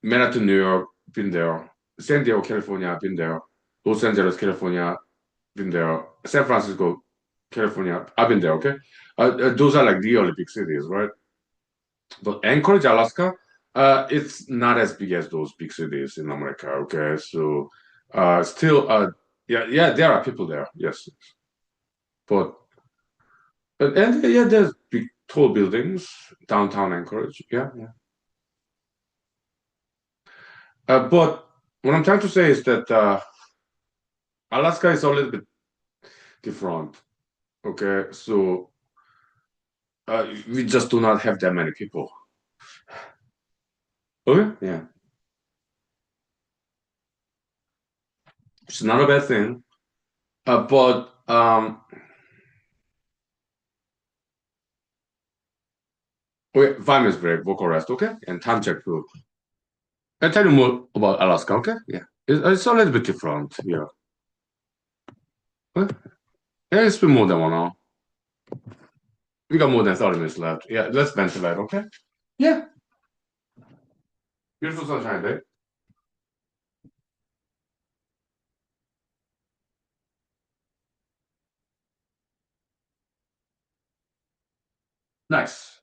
Manhattan, New York, been there. San Diego, California, been there. Los Angeles, California, been there. San Francisco, California, I've been there. Okay, those are like really big cities, right? But Anchorage, Alaska, it's not as big as those big cities in America. Okay, so still, yeah, yeah, there are people there. Yes, but and yeah, there's big tall buildings downtown Anchorage. Yeah, yeah. But what I'm trying to say is that Alaska is a little bit different. Okay, so we just do not have that many people. Okay, yeah, it's not a bad thing. But 5 minutes break, vocal rest. Okay, and time check too. I'll tell you more about Alaska. Okay, yeah, it's a little bit different. Yeah, okay. Yeah, it's been more than 1 hour. We got more than 30 minutes left. Yeah, let's ventilate. Okay. Yeah, beautiful sunshine day. Nice.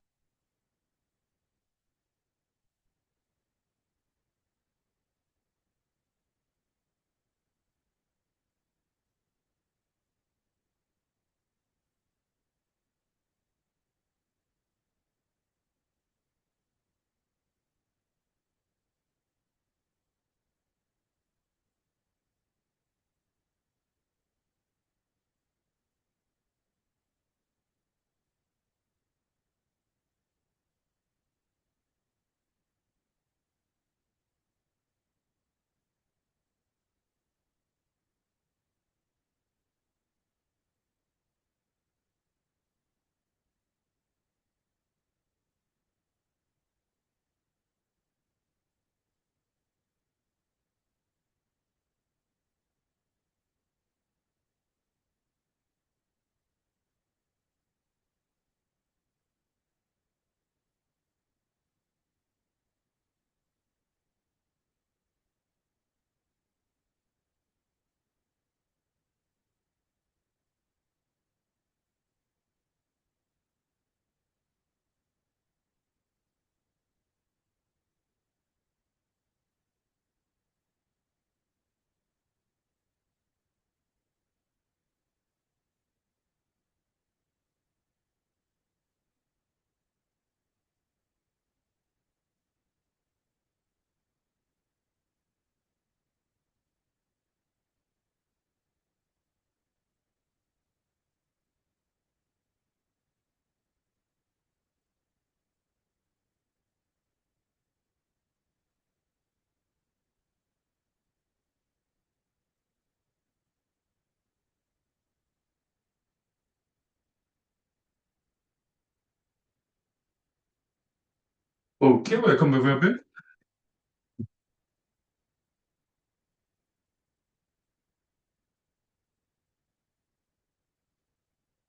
Okay, welcome back.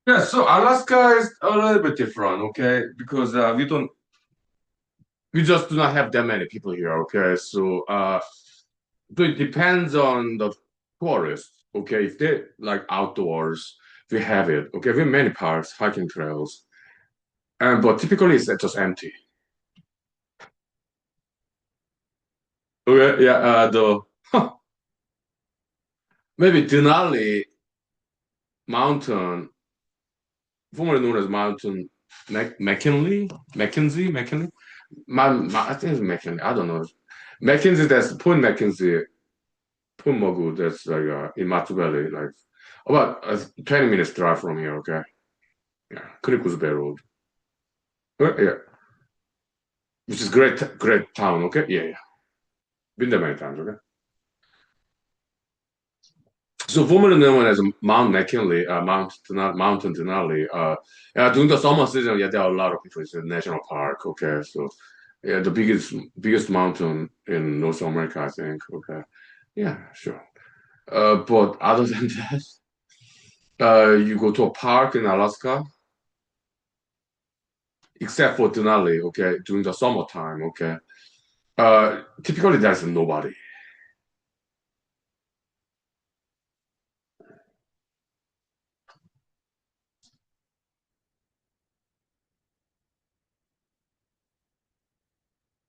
Yeah, so Alaska is a little bit different, okay? Because we just do not have that many people here, okay? So it depends on the tourists, okay? If they like outdoors, we have it, okay? We have many parks, hiking trails, and but typically it's just empty. Okay, yeah, huh, maybe Denali Mountain, formerly known as Mountain McKinley. I think it's McKinley. I don't know. McKinsey, that's Point McKinsey, Point Mogu, that's like in Matsu Valley, like about a 20 minutes drive from here, okay? Yeah, Kuriku's Bay Road. Yeah, which is great town, okay? Yeah, yeah. Been there many times, okay? So formerly known as Mount McKinley, Mountain Denali. Yeah, during the summer season, yeah, there are a lot of people. It's a national park, okay? So yeah, the biggest mountain in North America, I think, okay? Yeah, sure. But other than that, you go to a park in Alaska, except for Denali, okay, during the summertime, okay. Typically there's nobody.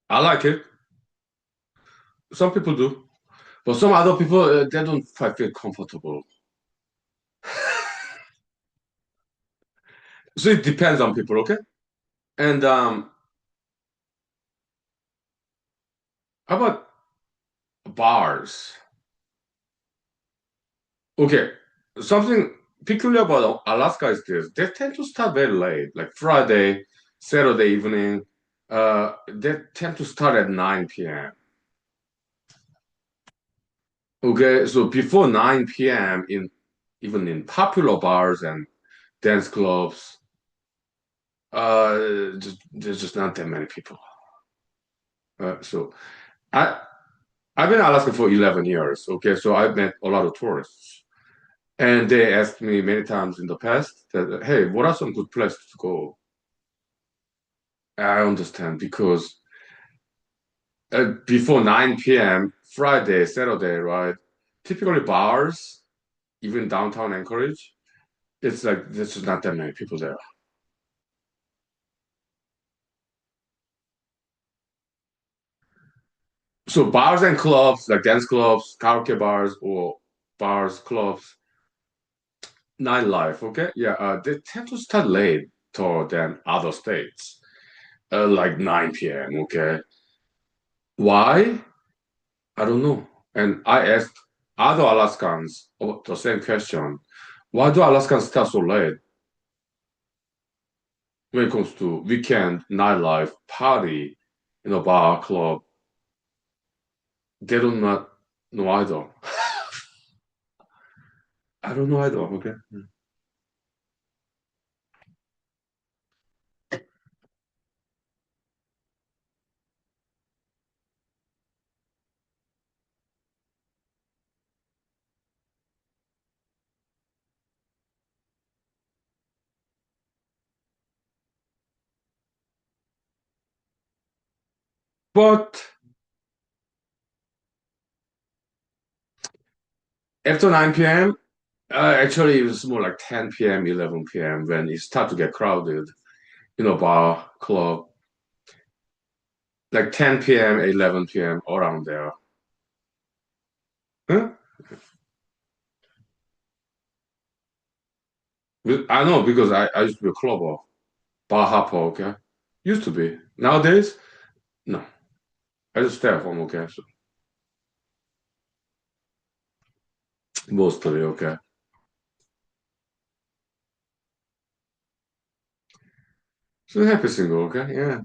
I like it. Some people do, but some other people they don't quite feel comfortable. So it depends on people, okay. And how about bars? Okay, something peculiar about Alaska is this: they tend to start very late, like Friday, Saturday evening. They tend to start at 9 p.m. Okay, so before 9 p.m. in even in popular bars and dance clubs, there's just not that many people. So I I've been in Alaska for 11 years. Okay, so I've met a lot of tourists, and they asked me many times in the past that, hey, what are some good places to go? I understand because before 9 p.m. Friday, Saturday, right? Typically bars, even downtown Anchorage, it's like there's just not that many people there. So bars and clubs, like dance clubs, karaoke bars, or bars, clubs, nightlife, okay? Yeah, they tend to start later than other states, like 9 p.m., okay? Why? I don't know. And I asked other Alaskans the same question. Why do Alaskans start so late when it comes to weekend, nightlife, party, bar, club? They do not know either. I don't know either, okay? But after 9 p.m., actually, it was more like 10 p.m., 11 p.m. when it started to get crowded, bar, club, like 10 p.m., 11 p.m., around there. Huh? I know because I used to be a clubber, bar hopper, okay? Used to be. Nowadays, no. I just stay at home, okay? So mostly, okay? So happy single, okay? Yeah.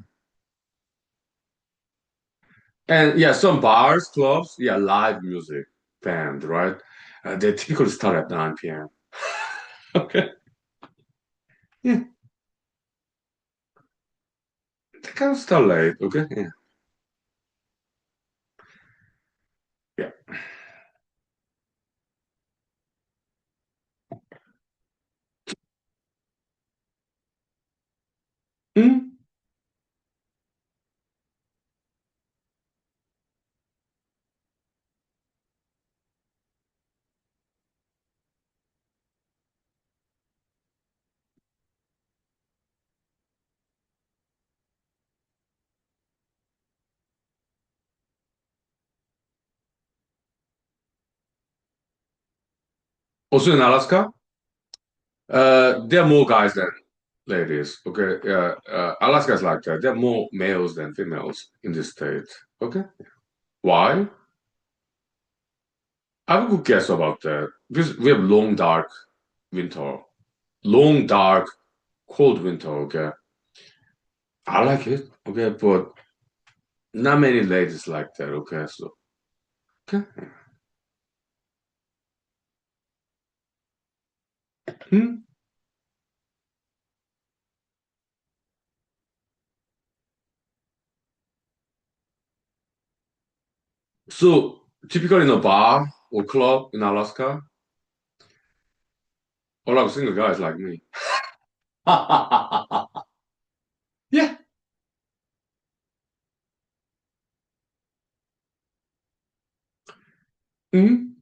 And yeah, some bars, clubs, yeah, live music, band, right? They typically start at 9 p.m. Okay. Yeah. kind of start late, okay? Yeah. Yeah. Mm. Also in Alaska, there are more guys than ladies. Okay. Alaska is like that. There are more males than females in this state. Okay. Why? I have a good guess about that. Because we have long, dark winter. Long, dark, cold winter. Okay. I like it. Okay. But not many ladies like that. Okay. So, okay. Hmm. So, typically in a bar or club in Alaska, a lot of single guys like me. Yeah. Mhm.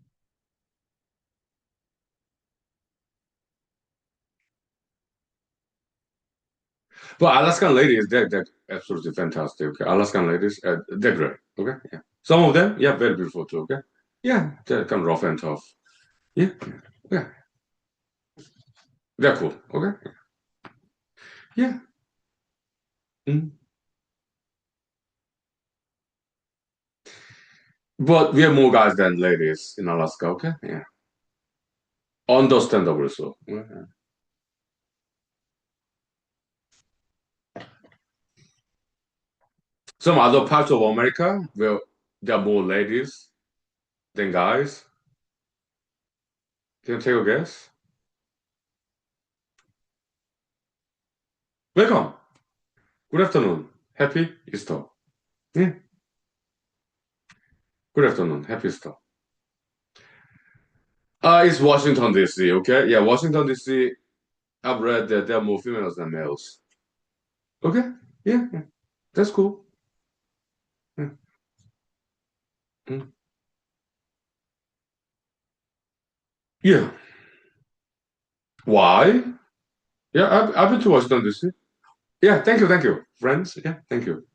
But Alaskan ladies, they're absolutely fantastic. Okay? Alaskan ladies, they're great. Okay, yeah. Some of them, yeah, very beautiful too. Okay, yeah, they're kind of rough and tough. Yeah, yeah, they're cool. Okay, yeah. Mm. But we have more guys than ladies in Alaska. Okay, yeah, understandable. So, yeah. Some other parts of America where there are more ladies than guys. Can you take a guess? Welcome. Good afternoon. Happy Easter. Yeah. Good afternoon. Happy Easter. It's Washington D.C. Okay, yeah, Washington D.C. I've read that there are more females than males. Okay, yeah, yeah. That's cool. Yeah. Mm. Yeah. Why? Yeah, I've been to Washington D.C. Yeah, thank you, friends. Yeah, thank you.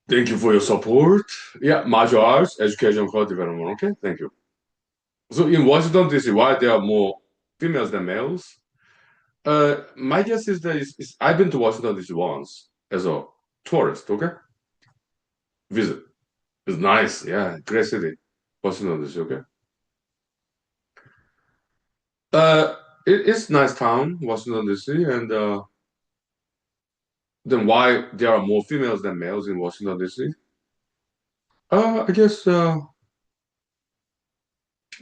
Thank you for your support. Yeah, martial arts, education, culture development. Okay, thank you. So in Washington D.C., why there are more females than males? My guess is that I've been to Washington D.C. once as a tourist. Okay, visit. It's nice. Yeah, great city. Washington D.C. Okay. Uh, it's nice town, Washington D.C. And then why there are more females than males in Washington D.C.? I guess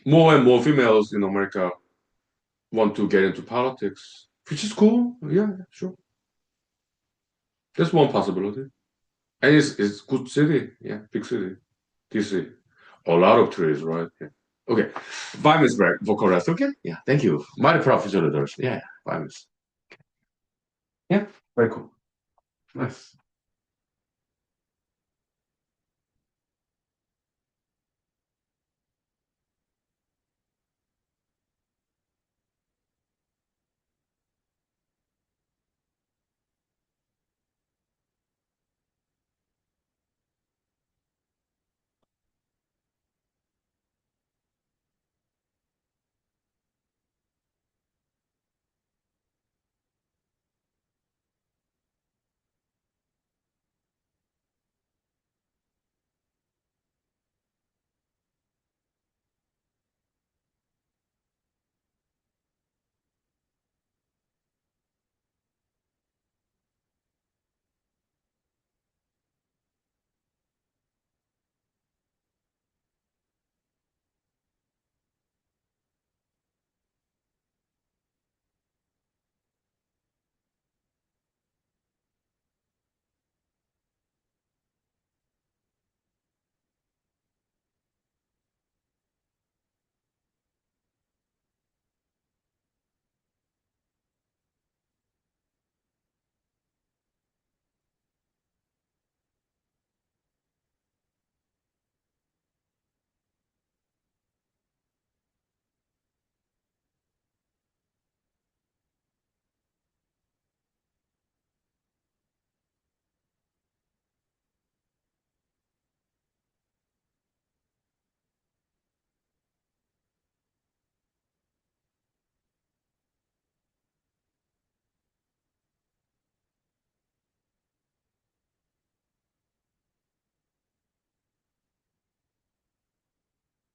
more and more females in America want to get into politics, which is cool. Yeah, sure. That's one possibility. And it's good city. Yeah, big city, D.C. A lot of trees, right? Yeah. Okay, 5 minutes break, vocal rest. Okay. Yeah, thank you. My professor does. Yeah, 5 minutes. Yeah, very cool. Nice.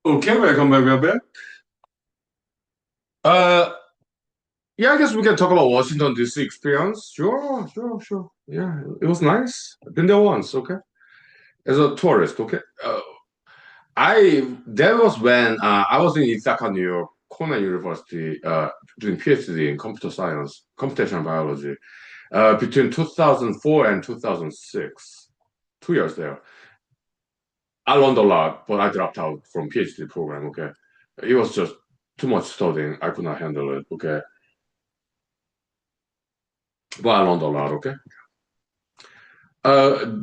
Okay, welcome back. Uh, yeah, I guess we can talk about Washington DC experience. Sure. Yeah, it was nice. I've been there once. Okay, as a tourist. Okay, I that was when I was in Ithaca, New York, Cornell University, doing PhD in computer science, computational biology, between 2004 and 2006. 2 years there. I learned a lot, but I dropped out from PhD program. Okay, it was just too much studying. I could not handle it. Okay, but I learned a lot. Okay,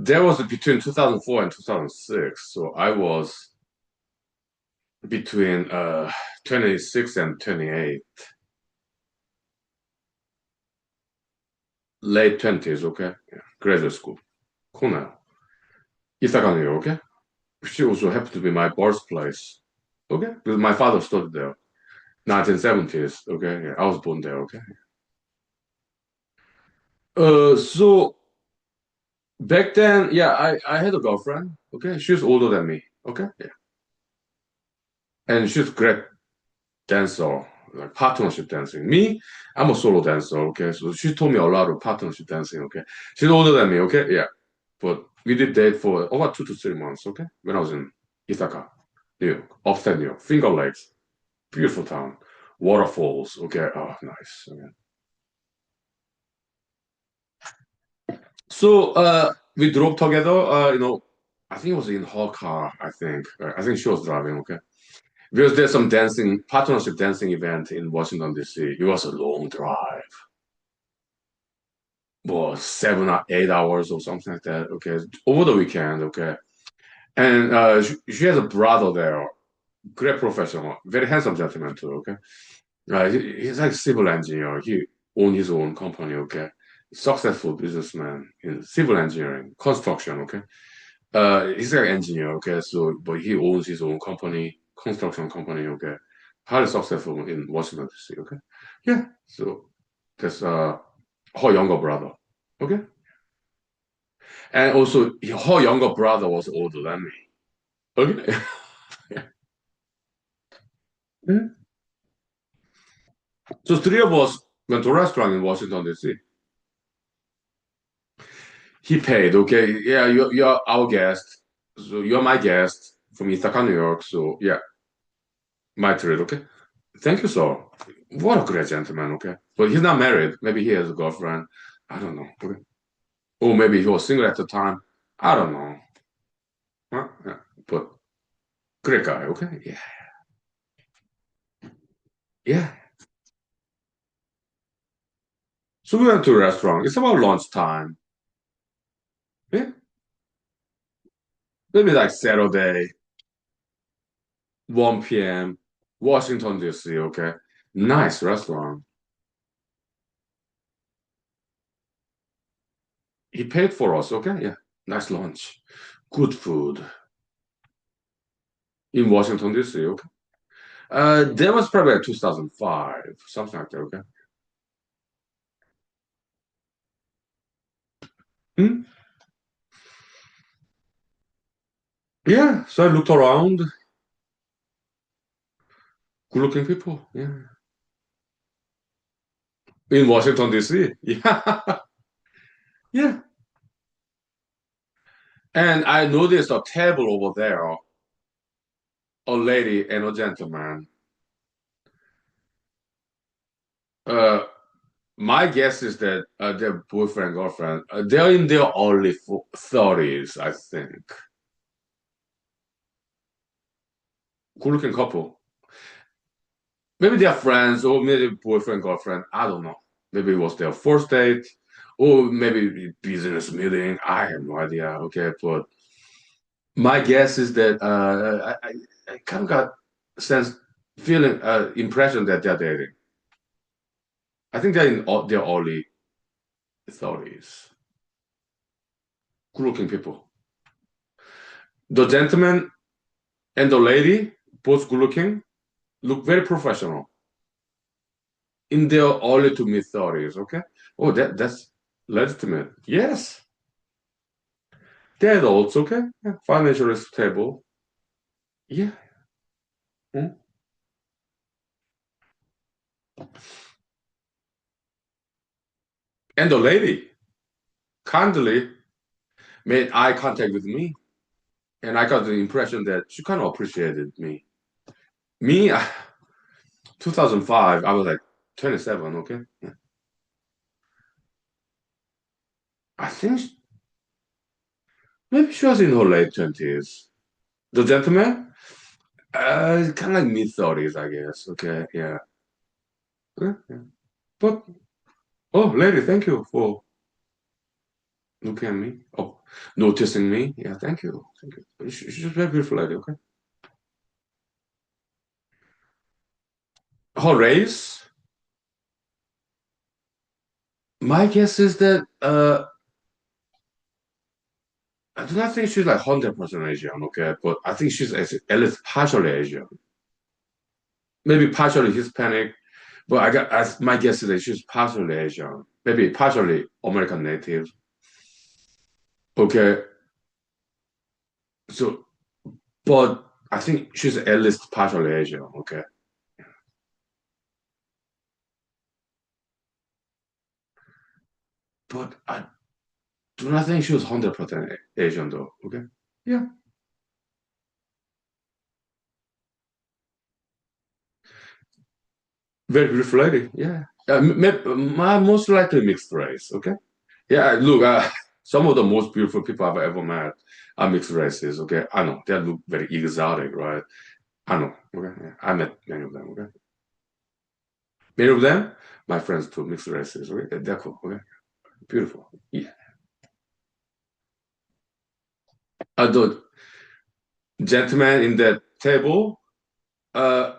there was between 2004 and 2006. So I was between 26 and 28, late 20s. Okay, yeah. Graduate school, Cornell, Ithaca, New York. Okay, she also happened to be my birthplace. Okay, because my father studied there, 1970s. Okay, yeah, I was born there. Okay, so back then, yeah, I had a girlfriend. Okay, she's older than me. Okay, yeah, and she's great dancer, like partnership dancing. Me, I'm a solo dancer. Okay, so she taught me a lot of partnership dancing. Okay, she's older than me. Okay, yeah, but we did date for about 2 to 3 months. Okay, when I was in Ithaca, New York, upstate New York, Finger Lakes, beautiful town, waterfalls. Okay, oh nice. Okay. So we drove together. I think it was in her car. I think she was driving. Okay. Because there's some dancing partnership dancing event in Washington D.C. It was a long drive, was 7 or 8 hours or something like that. Okay, over the weekend. Okay, and she has a brother there, great professional, very handsome gentleman too. Okay, he's like civil engineer. He owns his own company. Okay, successful businessman in civil engineering, construction. Okay, he's an engineer. Okay, so but he owns his own company, construction company. Okay, highly successful in Washington D.C. Okay, yeah. So that's her younger brother. Okay, and also her younger brother was older than me. Okay, Mhm. So three of us went to a restaurant in Washington D.C. He paid. Okay, yeah, you're our guest, so you're my guest from Ithaca, New York. So yeah, my treat. Okay, thank you, sir. What a great gentleman. Okay, but he's not married. Maybe he has a girlfriend. I don't know. Okay, or maybe he was single at the time. I don't know. Huh? Yeah. But great guy. Okay, yeah, yeah. So we went to a restaurant. It's about lunchtime. Yeah, maybe like Saturday, 1 p.m. Washington D.C. Okay, nice restaurant. He paid for us. Okay, yeah, nice lunch, good food in Washington D.C. Okay, that was probably like 2005, something like that. Okay, Hmm? Yeah. So I looked around, good-looking people. Yeah, in Washington D.C. Yeah, yeah. And I noticed a table over there, a lady and a gentleman. Uh, my guess is that their boyfriend girlfriend, they're in their early 30s, I think. Good-looking couple. Maybe they're friends, or maybe boyfriend girlfriend. I don't know. Maybe it was their first date, or maybe business meeting. I have no idea. Okay, but my guess is that I kind of got sense feeling impression that they're dating. I think they're in their early 30s. Good looking people. The gentleman and the lady, both good looking, look very professional in their early to mid 30s. Okay. Oh, that's legitimate. Yes. They're adults. Okay. Yeah. Financially stable. Yeah. Hmm? And the lady kindly made eye contact with me, and I got the impression that she kind of appreciated me. Me, 2005, I was like 27, okay? Yeah. I think maybe she was in her late 20s. The gentleman, kind of like mid 30s, I guess. Okay, yeah. Yeah, yeah. But, oh, lady, thank you for looking at me. Oh, noticing me. Yeah, thank you. Thank you. She's a very beautiful lady, okay? Her race, my guess is that I do not think she's like 100% Asian, okay? But I think she's at least partially Asian. Maybe partially Hispanic, but I got as my guess is that she's partially Asian, maybe partially American native. Okay, so but I think she's at least partially Asian. Okay, but I do not think she was 100% Asian though. Okay, yeah, very beautiful lady. Yeah, my most likely mixed race. Okay, yeah. Look, some of the most beautiful people I've ever met are mixed races. Okay, I know they look very exotic, right? I know. Okay, yeah. I met many of them. Okay. Many of them, my friends too, mixed races. Okay? They're cool. Okay? Beautiful. Yeah. The gentleman in that table, uh,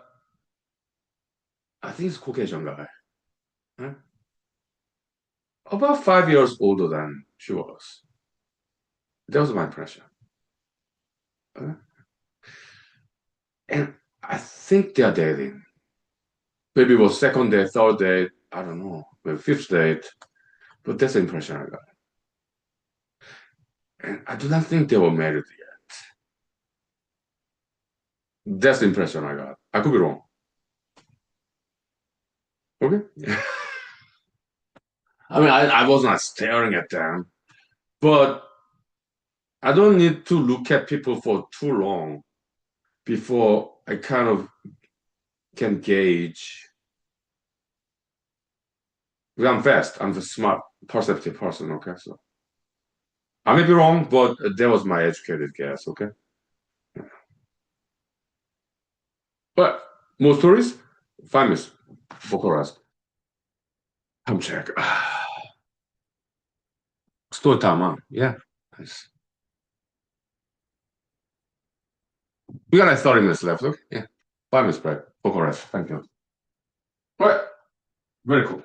I think he's Caucasian guy. Huh? About 5 years older than she was. That was my impression. Uh, and I think they're dating. Maybe it was second date, third date. I don't know. Maybe fifth date. But that's the impression I got. And I do not think they were married yet. That's the impression I got. I could be wrong. Okay. I mean, I was not staring at them, but I don't need to look at people for too long before I kind of can gauge. Because I'm fast. I'm the smart, perceptive person. Okay, so I may be wrong, but that was my educated guess. Okay, but more stories. Famous Bucharest. I'm check. Story time, huh? Yeah. Nice. We got like 30 minutes left. Okay. Yeah. 5 minutes break. Bucharest. Thank you. All right. Very cool.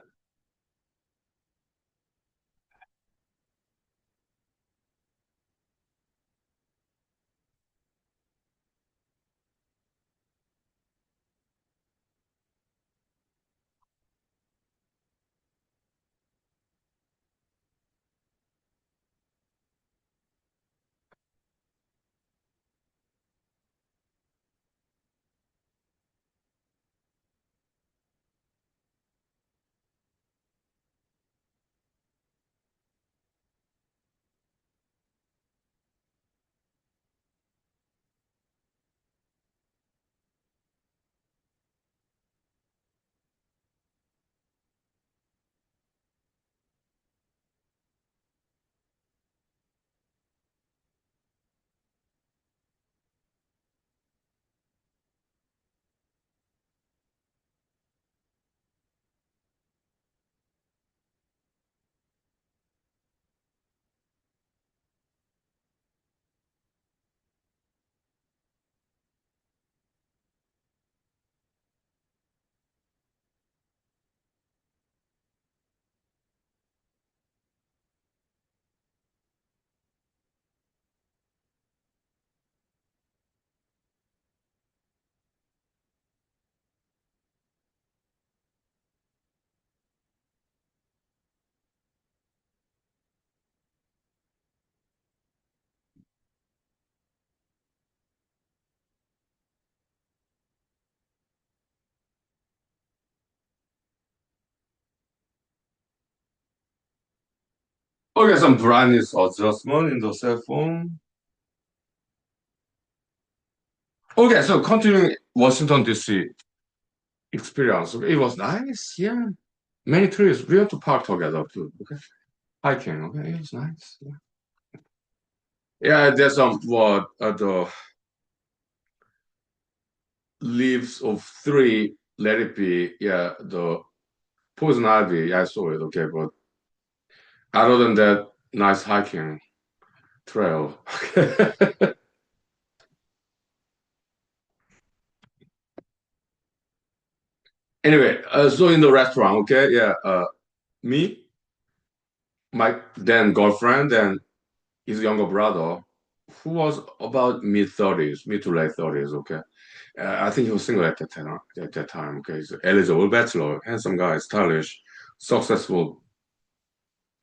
Okay, some brightness adjustment in the cell phone. Okay, so continuing Washington DC experience. Okay, it was nice. Yeah, many trees. We have to park together too. Okay, hiking. Okay, it was nice. Yeah, yeah there's some what the leaves of three. Let it be. Yeah, the poison ivy. Yeah, I saw it. Okay, but other than that, nice hiking trail. Anyway, so in the restaurant, okay, yeah, me, my then girlfriend, and his younger brother, who was about mid 30s, mid to late 30s, okay. I think he was single at that time, okay. He's an eligible bachelor, handsome guy, stylish, successful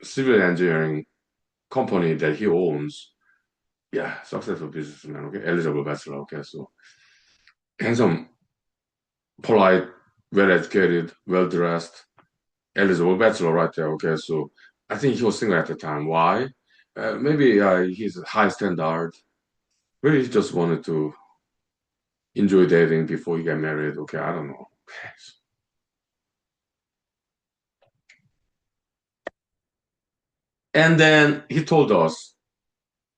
civil engineering company that he owns. Yeah, successful businessman, okay, eligible bachelor, okay. So handsome, polite, well educated, well dressed, eligible bachelor right there. Okay, so I think he was single at the time. Why? Maybe he's a high standard. Maybe he just wanted to enjoy dating before he got married. Okay, I don't know. And then he told us,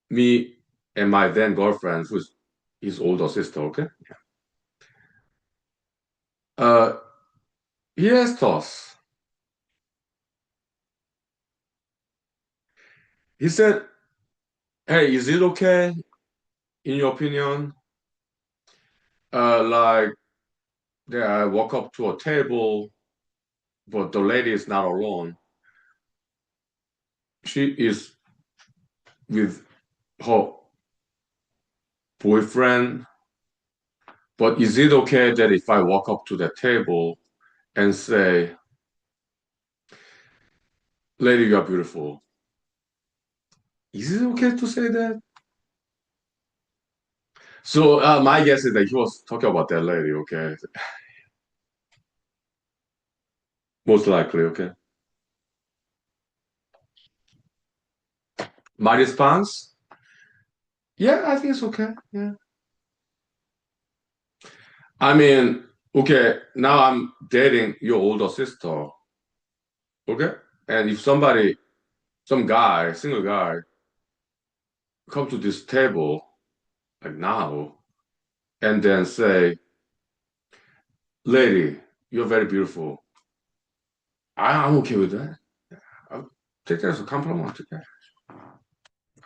me and my then girlfriend, who's his older sister. Okay, uh, he asked us. He said, "Hey, is it okay, in your opinion, like that I walk up to a table, but the lady is not alone. She is with her boyfriend, but is it okay that if I walk up to the table and say, 'Lady, you are beautiful'? Is it okay to say that?" So my guess is that he was talking about that lady, okay? Most likely, okay. My response, yeah, I think it's okay. Yeah. I mean, okay, now I'm dating your older sister, okay? And if somebody, some guy, single guy, come to this table, like now, and then say, "Lady, you're very beautiful." I'm okay with that. I'll take that as a compliment. Okay.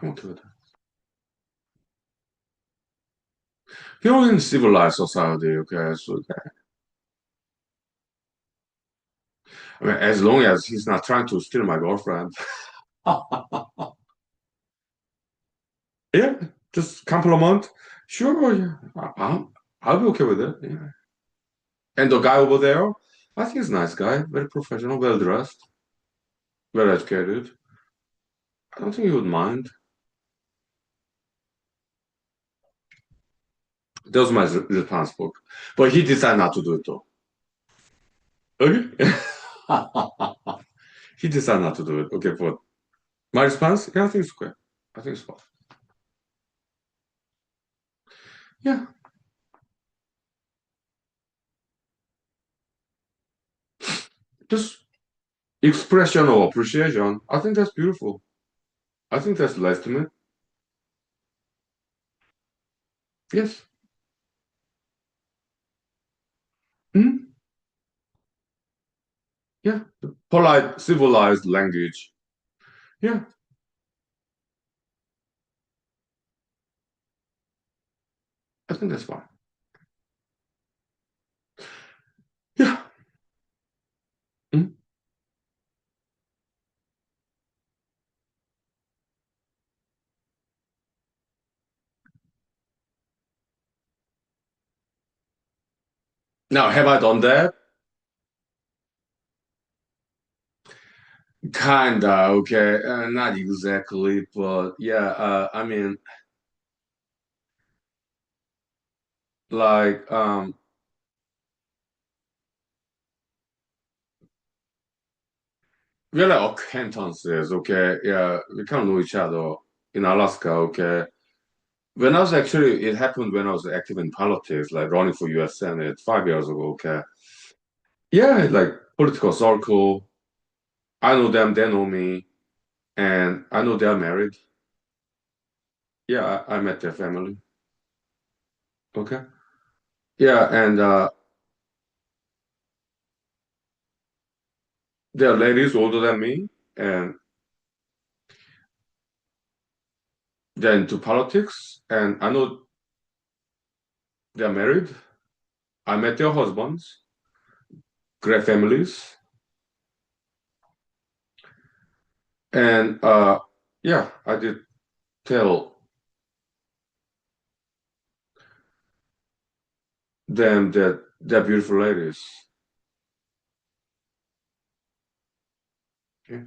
I'm okay with that. You're in civilized society, okay? So, I mean, as long as he's not trying to steal my girlfriend. Yeah, just compliment. Sure, yeah. I'll be okay with it. Yeah. And the guy over there, I think he's a nice guy, very professional, well dressed, well educated. I don't think he would mind. That was my response book. But he decided not to do it though. Okay. He decided not to do it. Okay, but my response, yeah, I think it's okay. I think it's fine. Yeah, just expression of appreciation. I think that's beautiful. I think that's legitimate. Yes. Hmm. Yeah. Polite, civilized language. Yeah, I think that's fine. Yeah. Hmm. Now, have I done that? Kinda, okay. Not exactly, but yeah, I mean, like, we're like acquaintances, okay? Yeah, we kind of know each other in Alaska, okay? When I was actually, it happened when I was active in politics, like running for US Senate 5 years ago, okay? Yeah, like political circle. I know them, they know me, and I know they're married. Yeah, I met their family, okay? Yeah, and they're ladies older than me, and they're into politics, and I know they're married. I met their husbands, great families, and yeah, I did tell them that they're beautiful ladies. Yeah,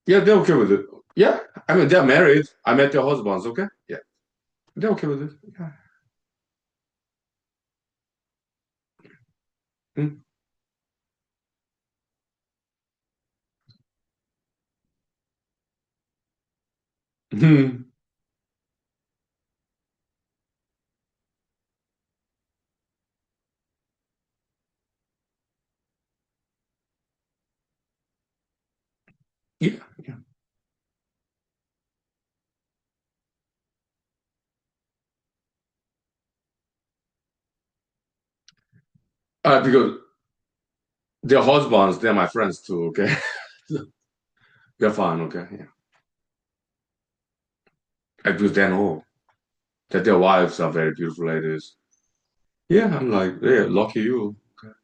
yeah, they're okay with it. Yeah, I mean they're married. I met their husbands. Okay, yeah, they're okay with it. Yeah. Mm. Hmm. Yeah, yeah. Because their husbands, they're my friends too. Okay, they're fine. Okay, yeah. Because they know that their wives are very beautiful ladies. Yeah, I'm like, yeah, lucky you. Okay.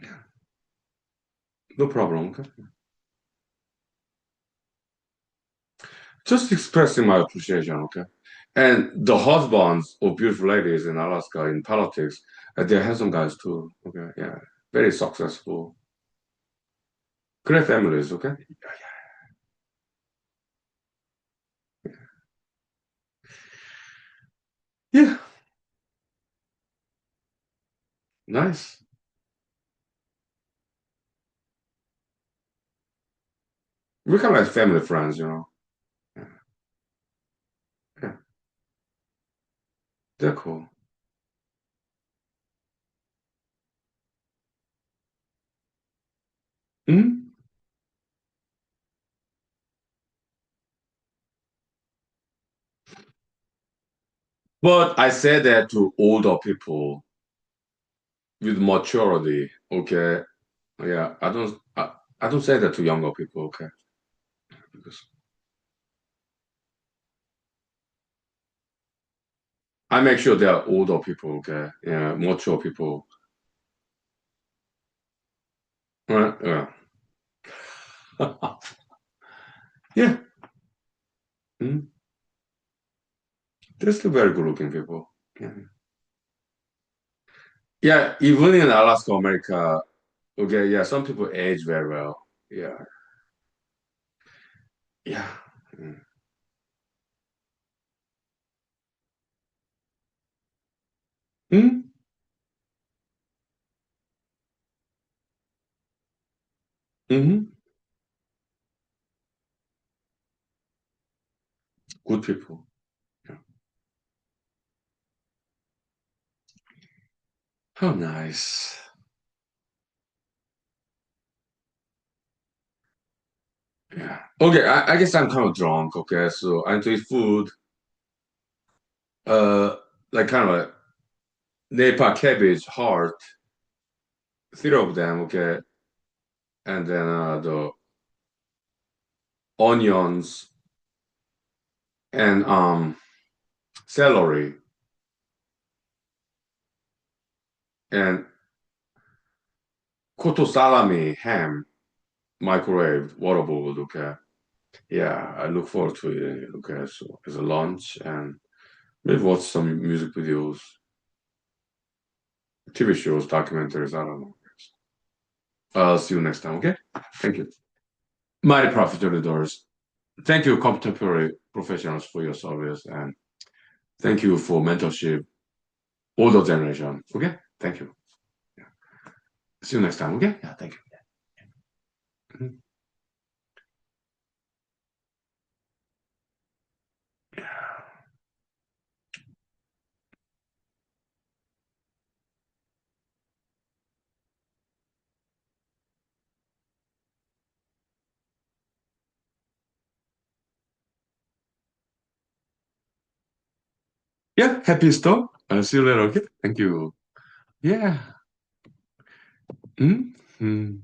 Yeah, no problem. Okay. Just expressing my appreciation. Okay. And the husbands of beautiful ladies in Alaska in politics, they're handsome guys too. Okay, yeah, very successful, great families. Okay, yeah, nice. We kind of like family friends, you know. Yeah, yeah, they're cool. Hmm. But I say that to older people with maturity. Okay, yeah, I don't say that to younger people. Okay, because I make sure they are older people. Okay, yeah, mature people. Right? Yeah, yeah. Mhm. They're still very good looking people. Yeah. Yeah, even in Alaska, America, okay, yeah, some people age very well. Yeah, yeah. Mm. Hmm. Hmm. Good people. Yeah. How nice. Yeah. Okay, I guess I'm kind of drunk. Okay, so I need to eat food. Uh, like kind of like Napa cabbage heart, three of them. Okay, and then the onions and celery and koto salami ham microwave water boiled. Okay. Yeah, I look forward to it. Okay, so as a lunch and maybe watch some music videos, TV shows, documentaries. I don't know. See you next time. Okay. Thank you. My profiteers, thank you, contemporary professionals, for your service, and thank you for mentorship, older generation. Okay. Thank you. Yeah. See you next time. Okay. Yeah. Thank you. Mhm. Yeah. Happy stop. See you later. Okay. Thank you. Yeah. Mhm.